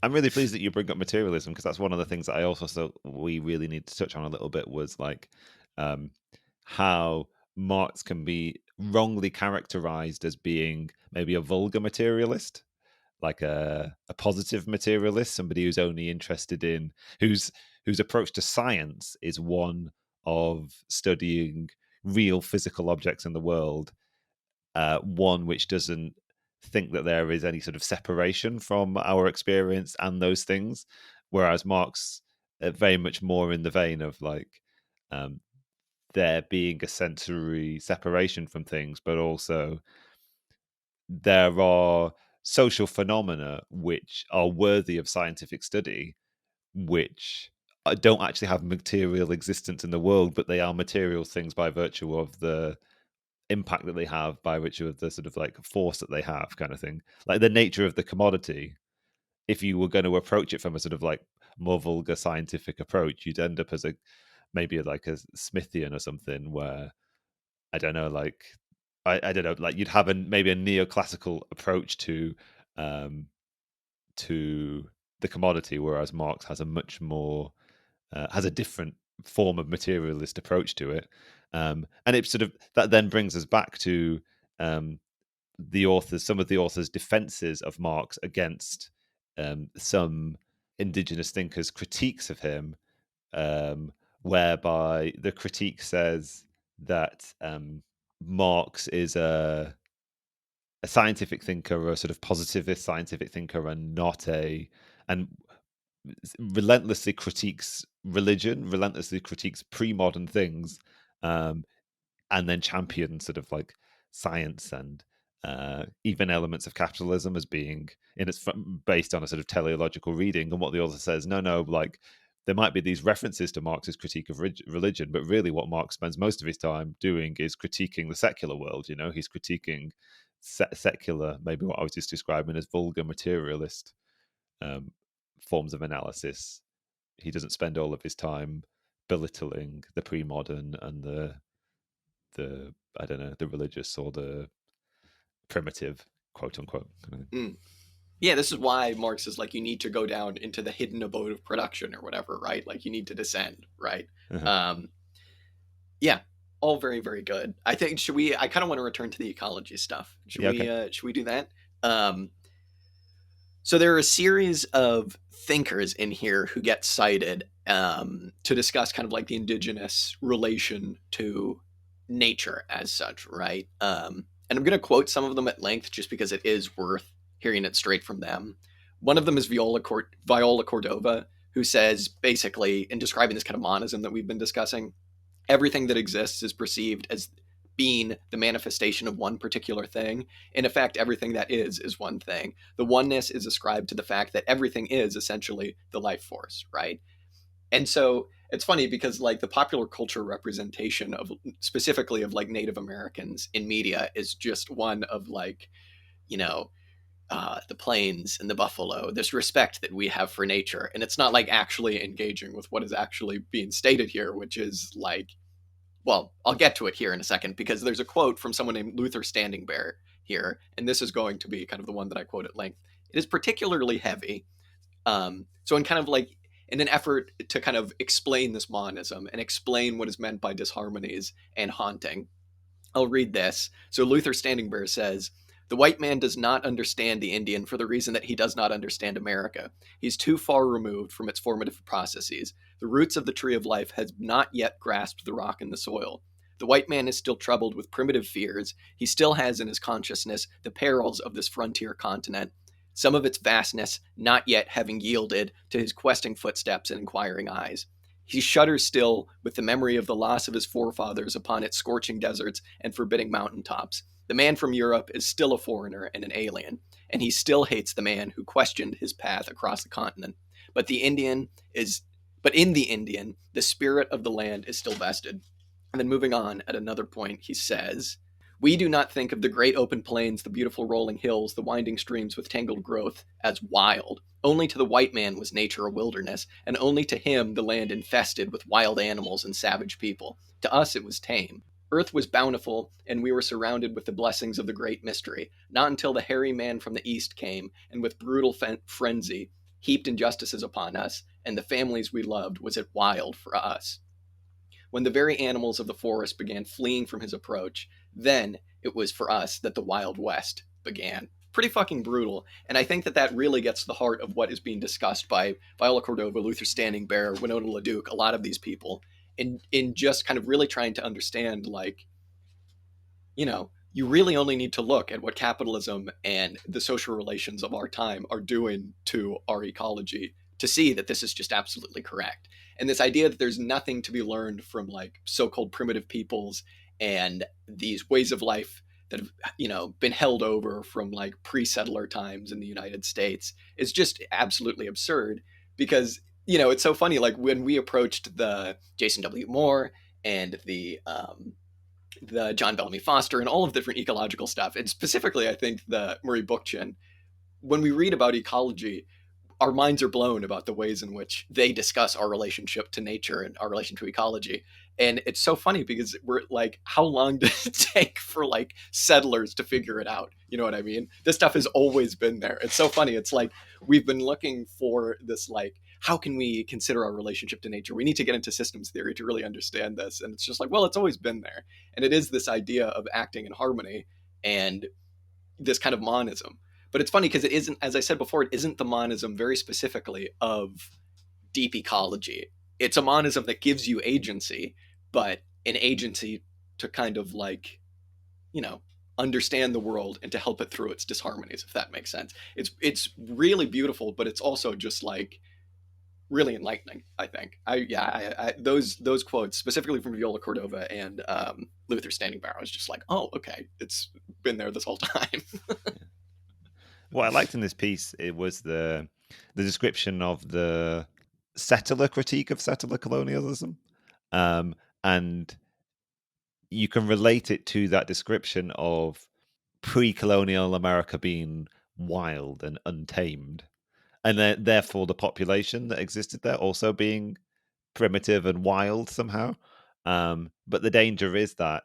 I'm really pleased that you bring up materialism, because that's one of the things that I also thought we really need to touch on a little bit, was like how Marx can be wrongly characterized as being maybe a vulgar materialist, like a positive materialist, somebody who's only interested in, whose approach to science is one of studying real physical objects in the world, one which doesn't think that there is any sort of separation from our experience and those things, whereas Marx very much more in the vein of like there being a sensory separation from things, but also there are social phenomena which are worthy of scientific study, which don't actually have material existence in the world, but they are material things by virtue of the impact that they have, by virtue of the sort of like force that they have, kind of thing. Like the nature of the commodity, if you were going to approach it from a sort of like more vulgar scientific approach, you'd end up as a maybe like a Smithian or something, where I don't know, like I don't know, like you'd have maybe a neoclassical approach to the commodity, whereas Marx has a much more has a different form of materialist approach to it, and it sort of that then brings us back to some of the authors' defenses of Marx against some indigenous thinkers' critiques of him, whereby the critique says that Marx is a scientific thinker, or a sort of positivist scientific thinker, and not and relentlessly critiques religion, relentlessly critiques pre-modern things, and then champions sort of like science and even elements of capitalism as being based on a sort of teleological reading. And what the author says, no, like there might be these references to Marx's critique of religion, but really what Marx spends most of his time doing is critiquing the secular world. He's critiquing secular, maybe what I was just describing as vulgar materialist forms of analysis. He doesn't spend all of his time belittling the pre-modern and the I don't know, the religious or the primitive, quote unquote. Yeah, this is why Marx is like, you need to go down into the hidden abode of production or whatever, right? Like you need to descend, right? Yeah, all very, very good. I think I kind of want to return to the ecology stuff. Should we do that? So there are a series of thinkers in here who get cited to discuss kind of like the indigenous relation to nature as such, right? And I'm going to quote some of them at length just because it is worth hearing it straight from them. One of them is Viola Cordova, who says, basically, in describing this kind of monism that we've been discussing, everything that exists is perceived as being the manifestation of one particular thing. In effect, everything that is one thing. The oneness is ascribed to the fact that everything is essentially the life force, right? And so it's funny because like the popular culture representation of specifically of like Native Americans in media is just one of like, the plains and the buffalo, this respect that we have for nature. And it's not like actually engaging with what is actually being stated here, which is like, well, I'll get to it here in a second because there's a quote from someone named Luther Standing Bear here, and this is going to be kind of the one that I quote at length. It is particularly heavy. So in an effort to kind of explain this monism and explain what is meant by disharmonies and haunting, I'll read this. So Luther Standing Bear says, "The white man does not understand the Indian for the reason that he does not understand America. He's too far removed from its formative processes. The roots of the tree of life has not yet grasped the rock in the soil. The white man is still troubled with primitive fears. He still has in his consciousness the perils of this frontier continent, some of its vastness not yet having yielded to his questing footsteps and inquiring eyes. He shudders still with the memory of the loss of his forefathers upon its scorching deserts and forbidding mountain tops. The man from Europe is still a foreigner and an alien, and he still hates the man who questioned his path across the continent. But the Indian is but in the Indian, the spirit of the land is still vested. And then moving on at another point, he says, we do not think of the great open plains, the beautiful rolling hills, the winding streams with tangled growth as wild. Only to the white man was nature a wilderness, and only to him the land infested with wild animals and savage people. To us it was tame. Earth was bountiful, and we were surrounded with the blessings of the great mystery, not until the hairy man from the east came, and with brutal frenzy heaped injustices upon us, and the families we loved was it wild for us. When the very animals of the forest began fleeing from his approach, then it was for us that the Wild West began. Pretty fucking brutal. And I think that that really gets to the heart of what is being discussed by Viola Cordova, Luther Standing Bear, Winona LaDuke, a lot of these people, in just kind of really trying to understand, like, you know, you really only need to look at what capitalism and the social relations of our time are doing to our ecology to see that this is just absolutely correct. And this idea that there's nothing to be learned from like so-called primitive peoples and these ways of life that have, you know, been held over from like pre-settler times in the United States is just absolutely absurd because, you know, it's so funny. Like when we approached the Jason W. Moore and the John Bellamy Foster and all of the different ecological stuff, and specifically, I think the Murray Bookchin, when we read about ecology, our minds are blown about the ways in which they discuss our relationship to nature and our relation to ecology. And it's so funny because we're like, how long did it take for like settlers to figure it out? You know what I mean? This stuff has always been there. It's so funny. It's like we've been looking for this, like, how can we consider our relationship to nature? We need to get into systems theory to really understand this. And it's just like, well, it's always been there. And it is this idea of acting in harmony and this kind of monism. But it's funny because it isn't, as I said before, it isn't the monism very specifically of deep ecology. It's a monism that gives you agency, but an agency to kind of like, you know, understand the world and to help it through its disharmonies, if that makes sense. It's really beautiful, but it's also just like really enlightening. I think. Those quotes specifically from Viola Cordova and Luther Standing Bear, I was just like, oh, okay, it's been there this whole time. What I liked in this piece, it was the description of the settler critique of settler colonialism, and you can relate it to that description of pre-colonial America being wild and untamed, and therefore the population that existed there also being primitive and wild somehow. But the danger is that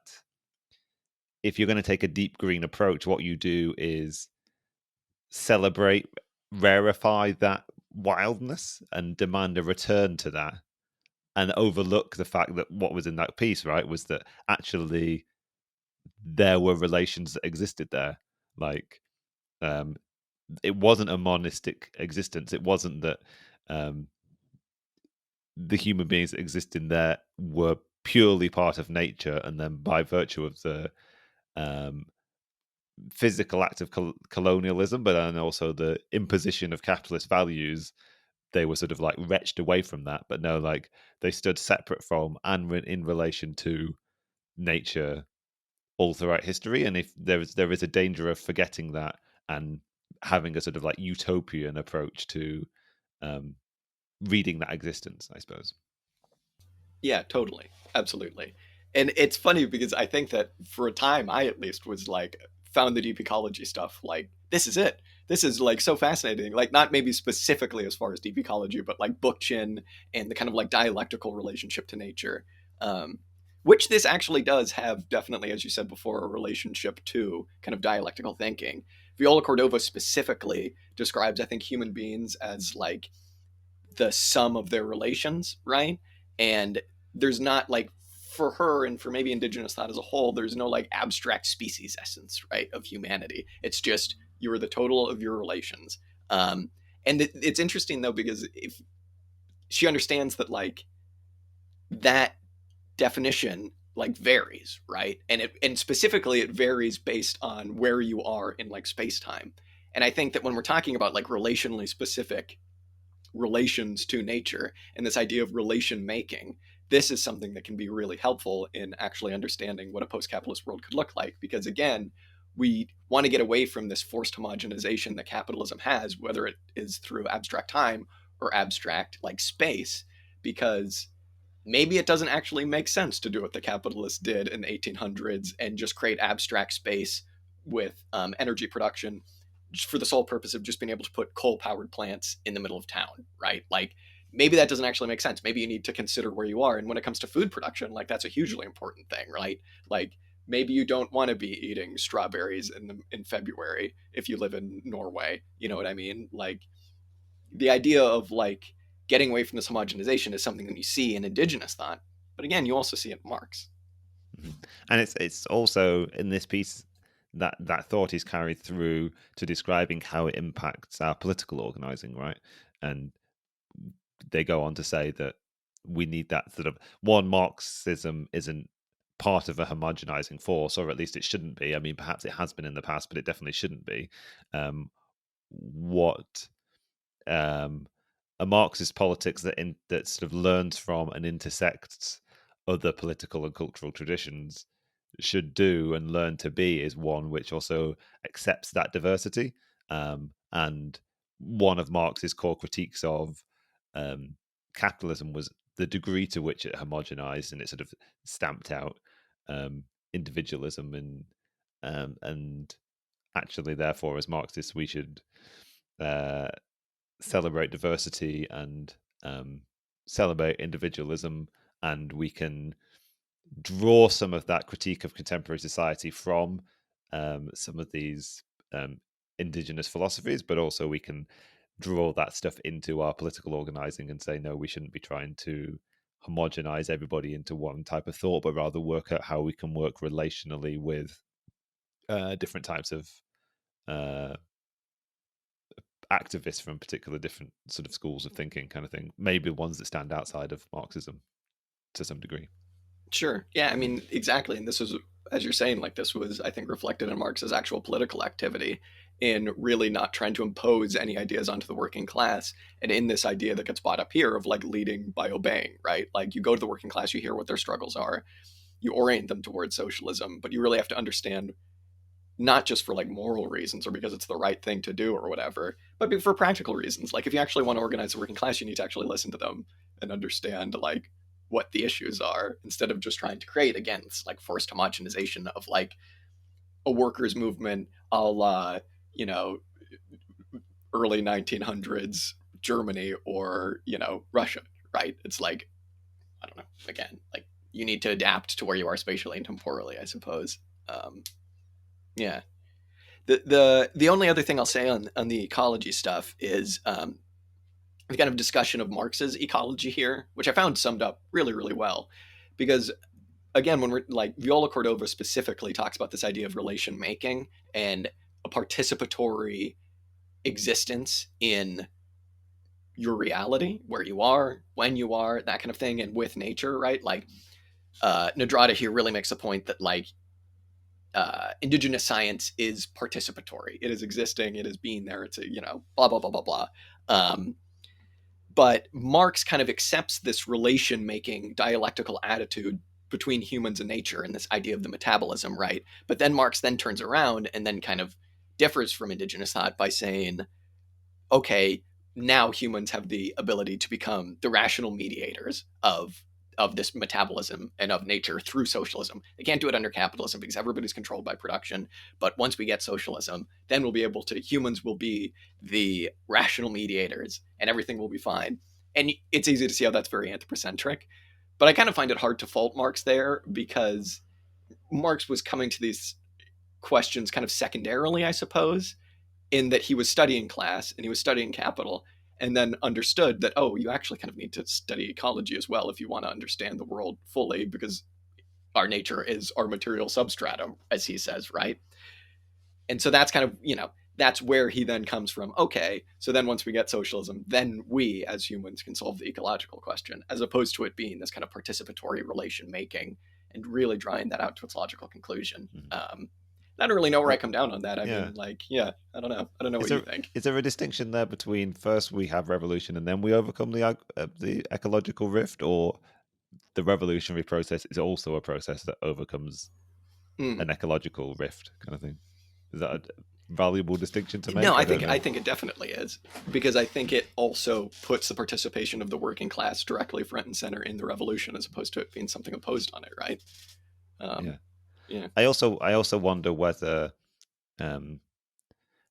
if you're going to take a deep green approach, what you do is celebrate, rarefy that wildness and demand a return to that, and overlook the fact that what was in that piece, right, was that actually there were relations that existed there. Like, it wasn't a monistic existence. It wasn't that the human beings that exist in there were purely part of nature, and then by virtue of the physical act of colonialism, but then also the imposition of capitalist values, they were sort of like wretched away from that. But no, like they stood separate from and in relation to nature all throughout history. And if there is a danger of forgetting that and having a sort of like utopian approach to reading that existence, I suppose. Yeah, totally. Absolutely. And it's funny because I think that for a time, I at least was like, found the deep ecology stuff like, this is it. This is like so fascinating. Like, not maybe specifically as far as deep ecology, but like Bookchin and the kind of like dialectical relationship to nature, which this actually does have definitely, as you said before, a relationship to kind of dialectical thinking. Viola Cordova specifically describes, I think, human beings as like the sum of their relations, right? And there's not like for her and for maybe indigenous thought as a whole, there's no like abstract species essence, right, of humanity. It's just you are the total of your relations. And it's interesting though because if she understands that like that definition like varies, right, and specifically it varies based on where you are in like space time. And I think that when we're talking about like relationally specific relations to nature and this idea of relation making. This is something that can be really helpful in actually understanding what a post-capitalist world could look like, because again, we want to get away from this forced homogenization that capitalism has, whether it is through abstract time or abstract like space, because maybe it doesn't actually make sense to do what the capitalists did in the 1800s and just create abstract space with energy production just for the sole purpose of just being able to put coal-powered plants in the middle of town, right? Like, maybe that doesn't actually make sense. Maybe you need to consider where you are. And when it comes to food production, like, that's a hugely important thing, right? Like, maybe you don't want to be eating strawberries in February if you live in Norway. You know what I mean? Like, the idea of like getting away from this homogenization is something that you see in indigenous thought, but again, you also see it in Marx. And it's also in this piece that thought is carried through to describing how it impacts our political organizing, right? And they go on to say that we need that sort of one, Marxism isn't part of a homogenizing force, or at least it shouldn't be. I mean, perhaps it has been in the past, but it definitely shouldn't be. What a Marxist politics that sort of learns from and intersects other political and cultural traditions should do and learn to be is one which also accepts that diversity. And one of Marx's core critiques of capitalism was the degree to which it homogenized and it sort of stamped out individualism and actually, therefore, as Marxists, we should celebrate diversity and celebrate individualism, and we can draw some of that critique of contemporary society from some of these indigenous philosophies, but also we can draw that stuff into our political organizing and say, no, we shouldn't be trying to homogenize everybody into one type of thought, but rather work out how we can work relationally with different types of activists from particular different sort of schools of thinking, kind of thing. Maybe ones that stand outside of Marxism to some degree. Sure. Yeah, I mean, exactly. And this was, as you're saying, like, this was, I think, reflected in Marx's actual political activity in really not trying to impose any ideas onto the working class. And in this idea that gets brought up here of like leading by obeying, right? Like, you go to the working class, you hear what their struggles are, you orient them towards socialism, but you really have to understand, not just for like moral reasons or because it's the right thing to do or whatever, but for practical reasons. Like, if you actually want to organize the working class, you need to actually listen to them and understand like what the issues are, instead of just trying to create, again, this like forced homogenization of like a workers movement a la, you know, early 1900s Germany or, you know, Russia, right? It's like, I don't know, again, like, you need to adapt to where you are spatially and temporally, I suppose. Yeah. The only other thing I'll say on the ecology stuff is the kind of discussion of Marx's ecology here, which I found summed up really, really well. Because again, when we're like, Viola Cordova specifically talks about this idea of relation making and a participatory existence in your reality, where you are, when you are, that kind of thing, and with nature, right? Like, Nodrada here really makes a point that like indigenous science is participatory. It is existing. It is being there. It's a, you know, blah blah blah blah blah. But Marx kind of accepts this relation making dialectical attitude between humans and nature and this idea of the metabolism, right? But then Marx then turns around and then kind of differs from indigenous thought by saying, okay, now humans have the ability to become the rational mediators of this metabolism and of nature through socialism. They can't do it under capitalism because everybody's controlled by production. But once we get socialism, then we'll be able to, humans will be the rational mediators and everything will be fine. And it's easy to see how that's very anthropocentric. But I kind of find it hard to fault Marx there, because Marx was coming to these questions kind of secondarily, I suppose, in that he was studying class and he was studying capital, and then understood that, oh, you actually kind of need to study ecology as well if you want to understand the world fully, because our nature is our material substratum, as he says, right? And so that's kind of, you know, that's where he then comes from. Okay, so then once we get socialism, then we as humans can solve the ecological question, as opposed to it being this kind of participatory relation making and really drawing that out to its logical conclusion. I don't really know where I Like, come down on that. I yeah. mean, like, yeah, I don't know. I don't know what you think. Is there a distinction there between first we have revolution and then we overcome the ecological rift, or the revolutionary process is also a process that overcomes Mm. an ecological rift, kind of thing? Is that a valuable distinction to No, make? I don't know. I think it definitely is, because I think it also puts the participation of the working class directly front and center in the revolution, as opposed to it being something opposed on it, right? Um, Yeah. yeah. I also wonder whether um,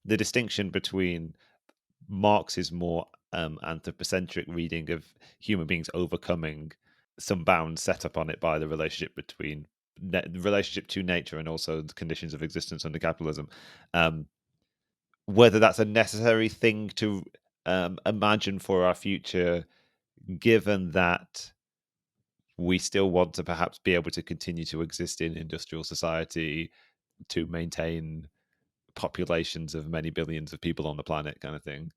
the distinction between Marx's more anthropocentric reading of human beings overcoming some bounds set up on it by the relationship between the relationship to nature and also the conditions of existence under capitalism, um, whether that's a necessary thing to imagine for our future, given that we still want to perhaps be able to continue to exist in industrial society to maintain populations of many billions of people on the planet, kind of thing.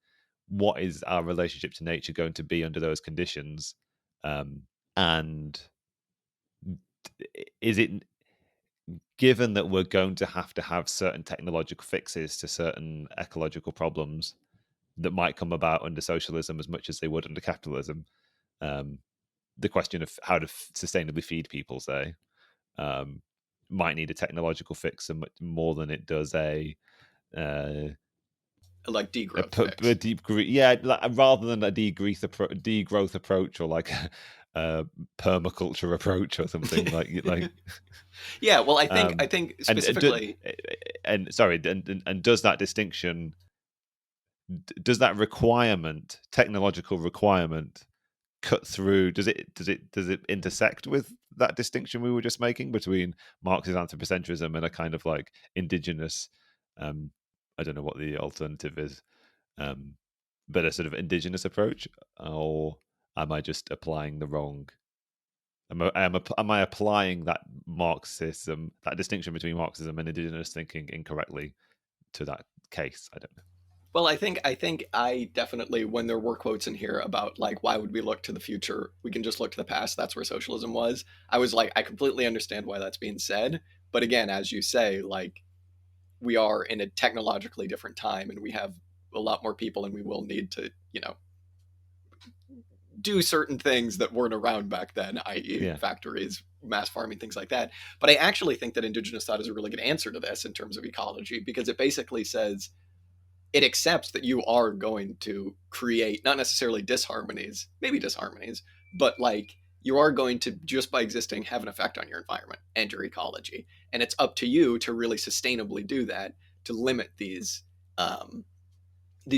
What is our relationship to nature going to be under those conditions? And is it, given that we're going to have certain technological fixes to certain ecological problems that might come about under socialism as much as they would under capitalism? The question of how to sustainably feed people, say, um, might need a technological fix so much more than it does uh, Like degrowth fix. a deep yeah, like, rather than a degrowth approach, or like a permaculture approach or something like Yeah, well, I um think and specifically, and sorry, and does that distinction, does that requirement, technological requirement, cut through, does it intersect with that distinction we were just making between Marx's anthropocentrism and a kind of like indigenous, um I don't know what the alternative is, um but a sort of indigenous approach, or am I just applying the wrong, am I applying that Marxism, that distinction between Marxism and indigenous thinking incorrectly to that case? I don't know. well, I think I definitely, when there were quotes in here about like why would we look to the future? We can just look to the past. That's where socialism was. I was like, I completely understand why that's being said, but again, as you say, like we are in a technologically different time, and we have a lot more people, and we will need to, do certain things that weren't around back then, i.e., Yeah, factories, mass farming, things like that. But I actually think that indigenous thought is a really good answer to this in terms of ecology, because it basically says it accepts that you are going to create not necessarily disharmonies, maybe disharmonies, but like you are going to, just by existing, have an effect on your environment and your ecology. And it's up to you to really sustainably do that, to limit these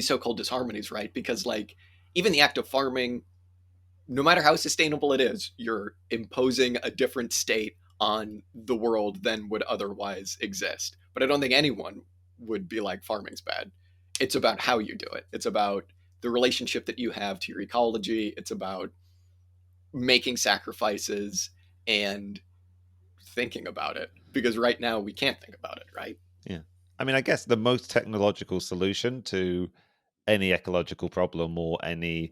so-called disharmonies, right? Because like even the act of farming, no matter how sustainable it is, you're imposing a different state on the world than would otherwise exist. But I don't think anyone would be like farming's bad. It's about how you do it. It's about the relationship that you have to your ecology. It's about making sacrifices and thinking about it. Because right now we can't think about it, right? yeah. I mean, I guess the most technological solution to any ecological problem, or any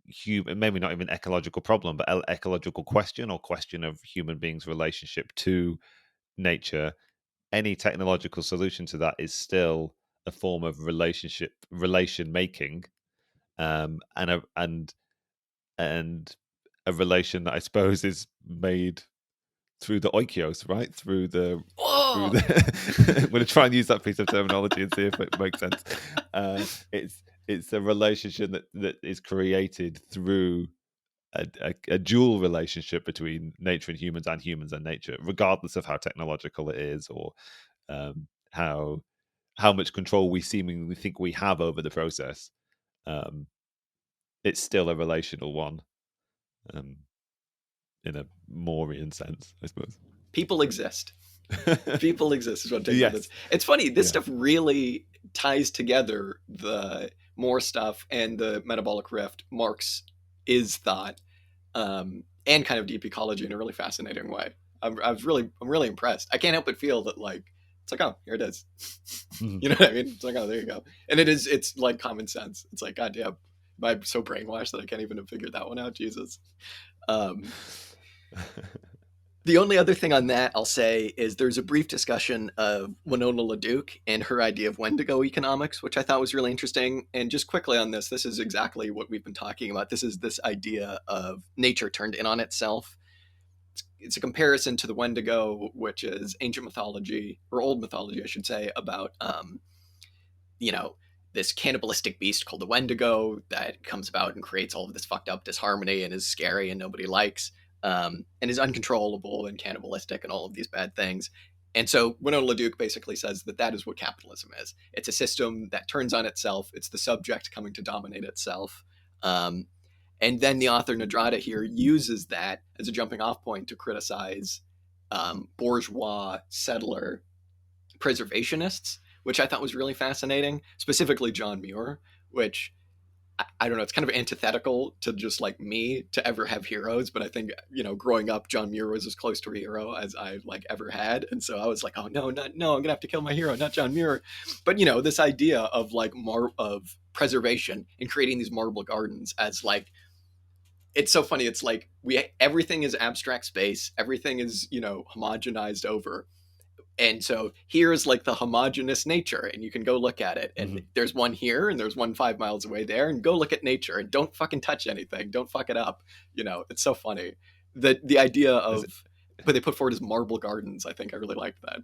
human, maybe not even ecological problem, but ecological question, or question of human beings' relationship to nature, any technological solution to that is still a form of relation making, and a relation that I suppose is made through the oikos, right? Through Oh, the I'm going to try and use that piece of terminology and see if it makes sense. It's a relationship that is created through a dual relationship between nature and humans and nature, regardless of how technological it is, or um, how much control we seemingly think we have over the process. Um, it's still a relational one, um, in a Morean sense, I suppose. people exist. People exist is what I'm taking from this. Yes. It's funny, this Yeah. stuff really ties together the Moore stuff and the metabolic rift. Marx is thought, and kind of deep ecology in a really fascinating way. I'm really impressed. I can't help but feel that like it's like, oh, here it is. Mhm. You know what I mean? It's like, oh, there you go. And it's like common sense. It's like, God damn, am I so brainwashed that I can't even have figured that one out? Jesus. Um, The only other thing on that I'll say is there's a brief discussion of Winona LaDuke and her idea of Wendigo economics, which I thought was really interesting. And just quickly on this is exactly what we've been talking about. This is this idea of nature turned in on itself. It's a comparison to the Wendigo, which is ancient mythology, or old mythology, I should say, about, you know, this cannibalistic beast called the Wendigo that comes about and creates all of this fucked up disharmony and is scary and nobody likes. And is uncontrollable and cannibalistic and all of these bad things. And so Winona LaDuke basically says that that is what capitalism is. It's a system that turns on itself. It's the subject coming to dominate itself. And then the author Nodrada here uses that as a jumping off point to criticize bourgeois settler preservationists, which I thought was really fascinating, specifically John Muir, which I don't know, it's kind of antithetical to just like me to ever have heroes, but I think, growing up, John Muir was as close to a hero as I like ever had. And so I was like, oh no, no, I'm gonna have to kill my hero, not John Muir. But this idea of like of preservation and creating these marble gardens as like, it's so funny. It's like everything is abstract space, everything is, homogenized over. And so here's like the homogeneous nature, and you can go look at it. And there's one here, and there's one 5 miles away there, and go look at nature, and don't fucking touch anything. Don't fuck it up. It's so funny. The idea of, but they put forward as marble gardens. I think I really liked that.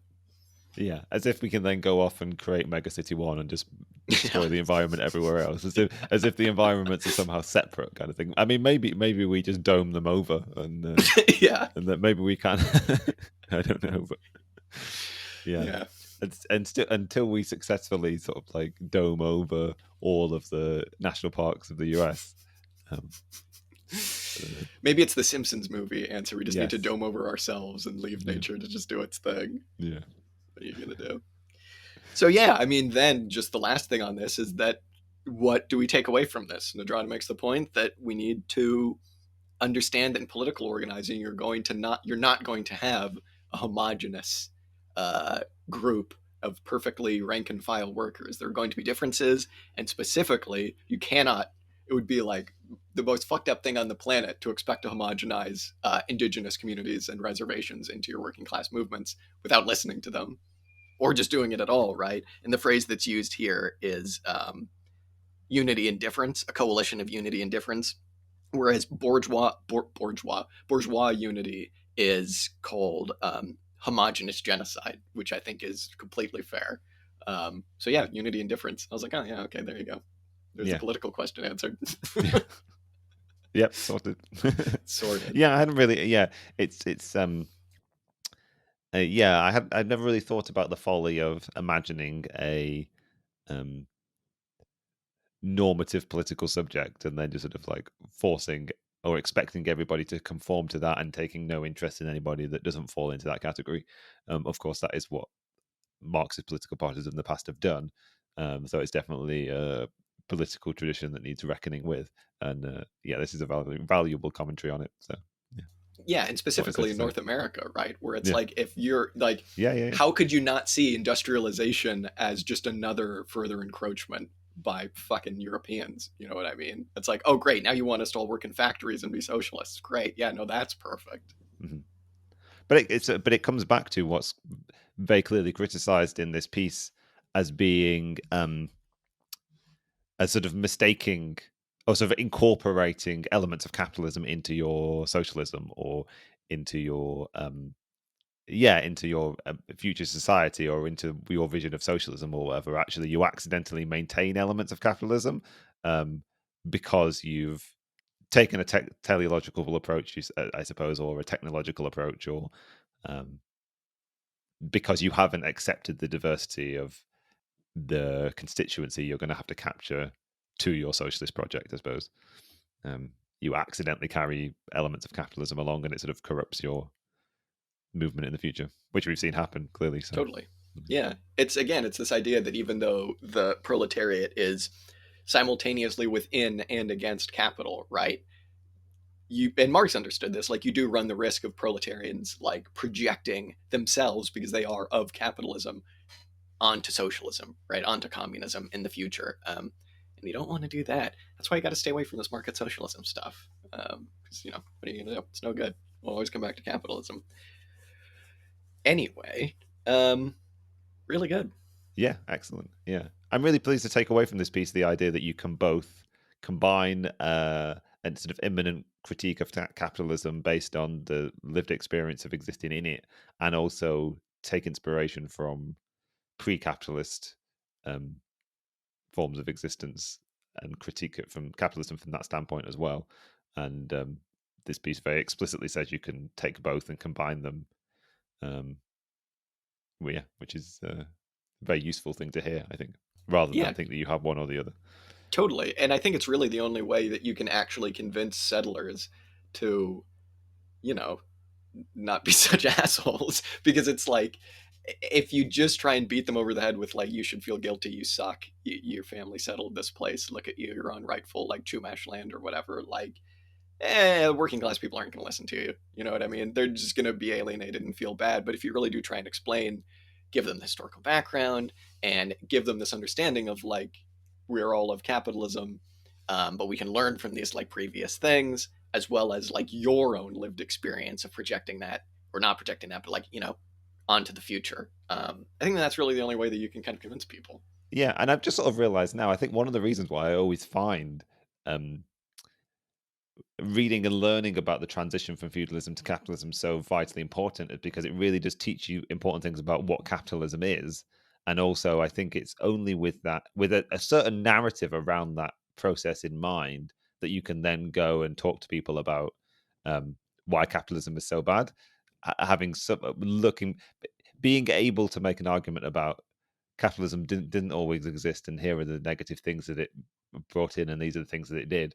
Yeah, as if we can then go off and create Megacity 1 and just destroy the environment everywhere else, as if the environments are somehow separate, kind of thing. I mean, maybe we just dome them over, and yeah, and that maybe we can. I don't know, but yeah. And still, until we successfully sort of like dome over all of the national parks of the US. Maybe it's the Simpsons movie answer. We just need to dome over ourselves and leave nature to just do its thing. Yeah. What are you going to do? So, yeah, I mean, then just the last thing on this is that what do we take away from this? Nodrada makes the point that we need to understand that in political organizing, you're not going to have a homogenous group of perfectly rank and file workers. There are going to be differences, and specifically, it would be like the most fucked up thing on the planet to expect to homogenize indigenous communities and reservations into your working class movements without listening to them or just doing it at all, right? And the phrase that's used here is unity and difference, a coalition of unity and difference, whereas bourgeois unity is called homogenous genocide, which I think is completely fair. So yeah, unity and difference. I was like, oh yeah, okay, there you go. There's a political question answered. Yep, sorted. Sorted. Yeah, I hadn't really. Yeah, it's. I'd never really thought about the folly of imagining a normative political subject and then just sort of like forcing or expecting everybody to conform to that and taking no interest in anybody that doesn't fall into that category. Of course, that is what Marxist political parties in the past have done. So it's definitely a political tradition that needs reckoning with. And this is a valuable commentary on it. So yeah, and specifically in North America, right? Where it's like, if you're like, how could you not see industrialization as just another further encroachment by fucking Europeans? You know what I mean? It's like, oh, great, now you want us to all work in factories and be socialists. Great. Yeah, no, that's perfect. Mm-hmm. But it comes back to what's very clearly criticized in this piece as being as sort of mistaking or sort of incorporating elements of capitalism into your socialism or into your future society or into your vision of socialism or whatever. Actually, you accidentally maintain elements of capitalism because you've taken a teleological approach, I suppose, or a technological approach, or because you haven't accepted the diversity of the constituency you're going to have to capture to your socialist project, I suppose. You accidentally carry elements of capitalism along and it sort of corrupts your movement in the future, which we've seen happen clearly. So. Totally. Yeah. It's this idea that even though the proletariat is simultaneously within and against capital, right? And Marx understood this, like, you do run the risk of proletarians like projecting themselves, because they are of capitalism, onto socialism, right? Onto communism in the future. And you don't want to do that. That's why you got to stay away from this market socialism stuff. Because, what are you going to do? It's no good. We'll always come back to capitalism. Anyway, really good. Yeah, excellent. Yeah. I'm really pleased to take away from this piece the idea that you can both combine a sort of imminent critique of capitalism based on the lived experience of existing in it, and also take inspiration from pre-capitalist forms of existence and critique it from capitalism from that standpoint as well. And this piece very explicitly says you can take both and combine them. Which is a very useful thing to hear, I think, rather than think that you have one or the other. Totally. And I think it's really the only way that you can actually convince settlers to, not be such assholes. Because it's like, if you just try and beat them over the head with, like, you should feel guilty, you suck, your family settled this place, look at you, you're on rightful, like, Chumash land or whatever, like, working class people aren't going to listen to you. You know what I mean? They're just going to be alienated and feel bad. But if you really do try and explain, give them the historical background and give them this understanding of, like, we're all of capitalism, but we can learn from these, like, previous things, as well as, like, your own lived experience of projecting that, or not projecting that, but, like, onto the future. I think that's really the only way that you can kind of convince people. Yeah, and I've just sort of realized now, I think one of the reasons why I always find reading and learning about the transition from feudalism to capitalism so vitally important is because it really does teach you important things about what capitalism is. And also, I think it's only with that, with a certain narrative around that process in mind, that you can then go and talk to people about why capitalism is so bad. Being able to make an argument about capitalism didn't always exist, and here are the negative things that it brought in, and these are the things that it did,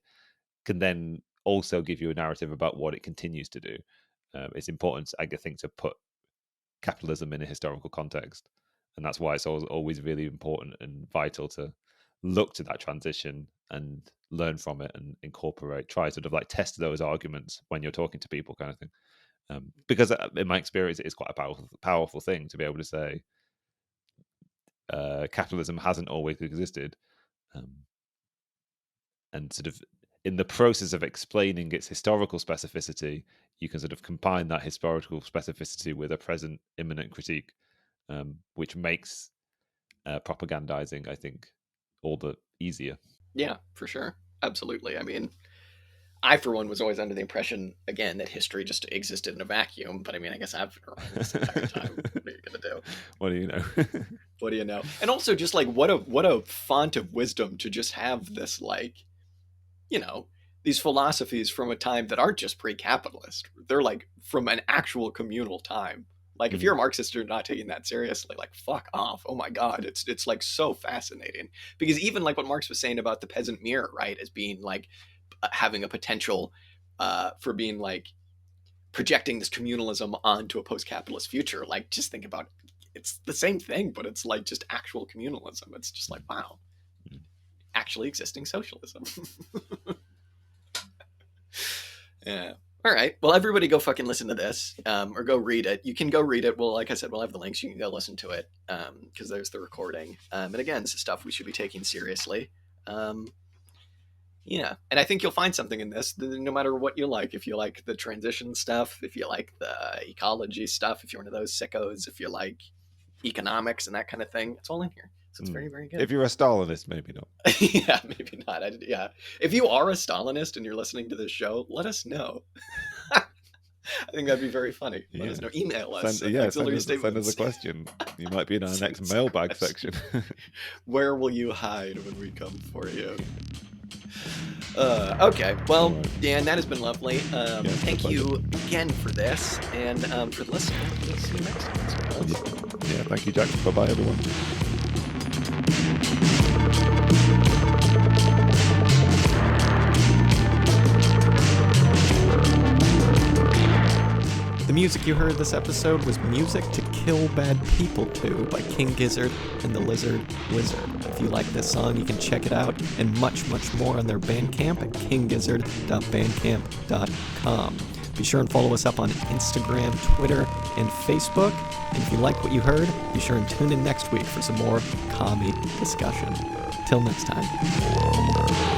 can then also give you a narrative about what it continues to do. It's important, I think, to put capitalism in a historical context, and that's why it's always really important and vital to look to that transition and learn from it and try sort of like test those arguments when you're talking to people, kind of thing. Because in my experience, it is quite a powerful thing to be able to say capitalism hasn't always existed, and sort of in the process of explaining its historical specificity, you can sort of combine that historical specificity with a present imminent critique, which makes propagandizing, I think, all the easier. Yeah, for sure. Absolutely. I mean, I, for one, was always under the impression, again, that history just existed in a vacuum. But I mean, I guess I've been wrong this entire time. What are you going to do? What do you know? What do you know? And also, just like, what a font of wisdom to just have this, like, these philosophies from a time that aren't just pre-capitalist. They're like from an actual communal time. Like, if you're a Marxist, you're not taking that seriously, like, fuck off. Oh my God. It's like so fascinating, because even like what Marx was saying about the peasant mirror, right, as being like having a potential for being like projecting this communalism onto a post-capitalist future. Like, just think about it. It's the same thing, but it's like just actual communalism. It's just like, wow, actually existing socialism. Yeah. All right. Well, everybody go fucking listen to this, or go read it. You can go read it. Well, like I said, we'll have the links. You can go listen to it, because there's the recording. And again, this is stuff we should be taking seriously. Yeah. And I think you'll find something in this, no matter what you like. If you like the transition stuff, if you like the ecology stuff, if you're one of those sickos, if you like economics and that kind of thing, it's all in here. So it's very, very good. If you're a Stalinist, maybe not. Yeah, maybe not. Yeah. If you are a Stalinist and you're listening to this show, let us know. I think that'd be very funny. Let us know. Email us. Send us a question. You might be in our next mailbag section. Where will you hide when we come for you? Okay. Well, Dan, that has been lovely. Thank you again for this, and for listening. We'll see you next time. Yeah, thank you, Jack. Bye-bye, everyone. The music you heard this episode was Music to Kill Bad People To by King Gizzard and the Lizard Wizard. If you like this song, you can check it out and much, much more on their Bandcamp at kinggizzard.bandcamp.com. Be sure and follow us up on Instagram, Twitter, and Facebook. And if you like what you heard, be sure and tune in next week for some more commie discussion. Till next time.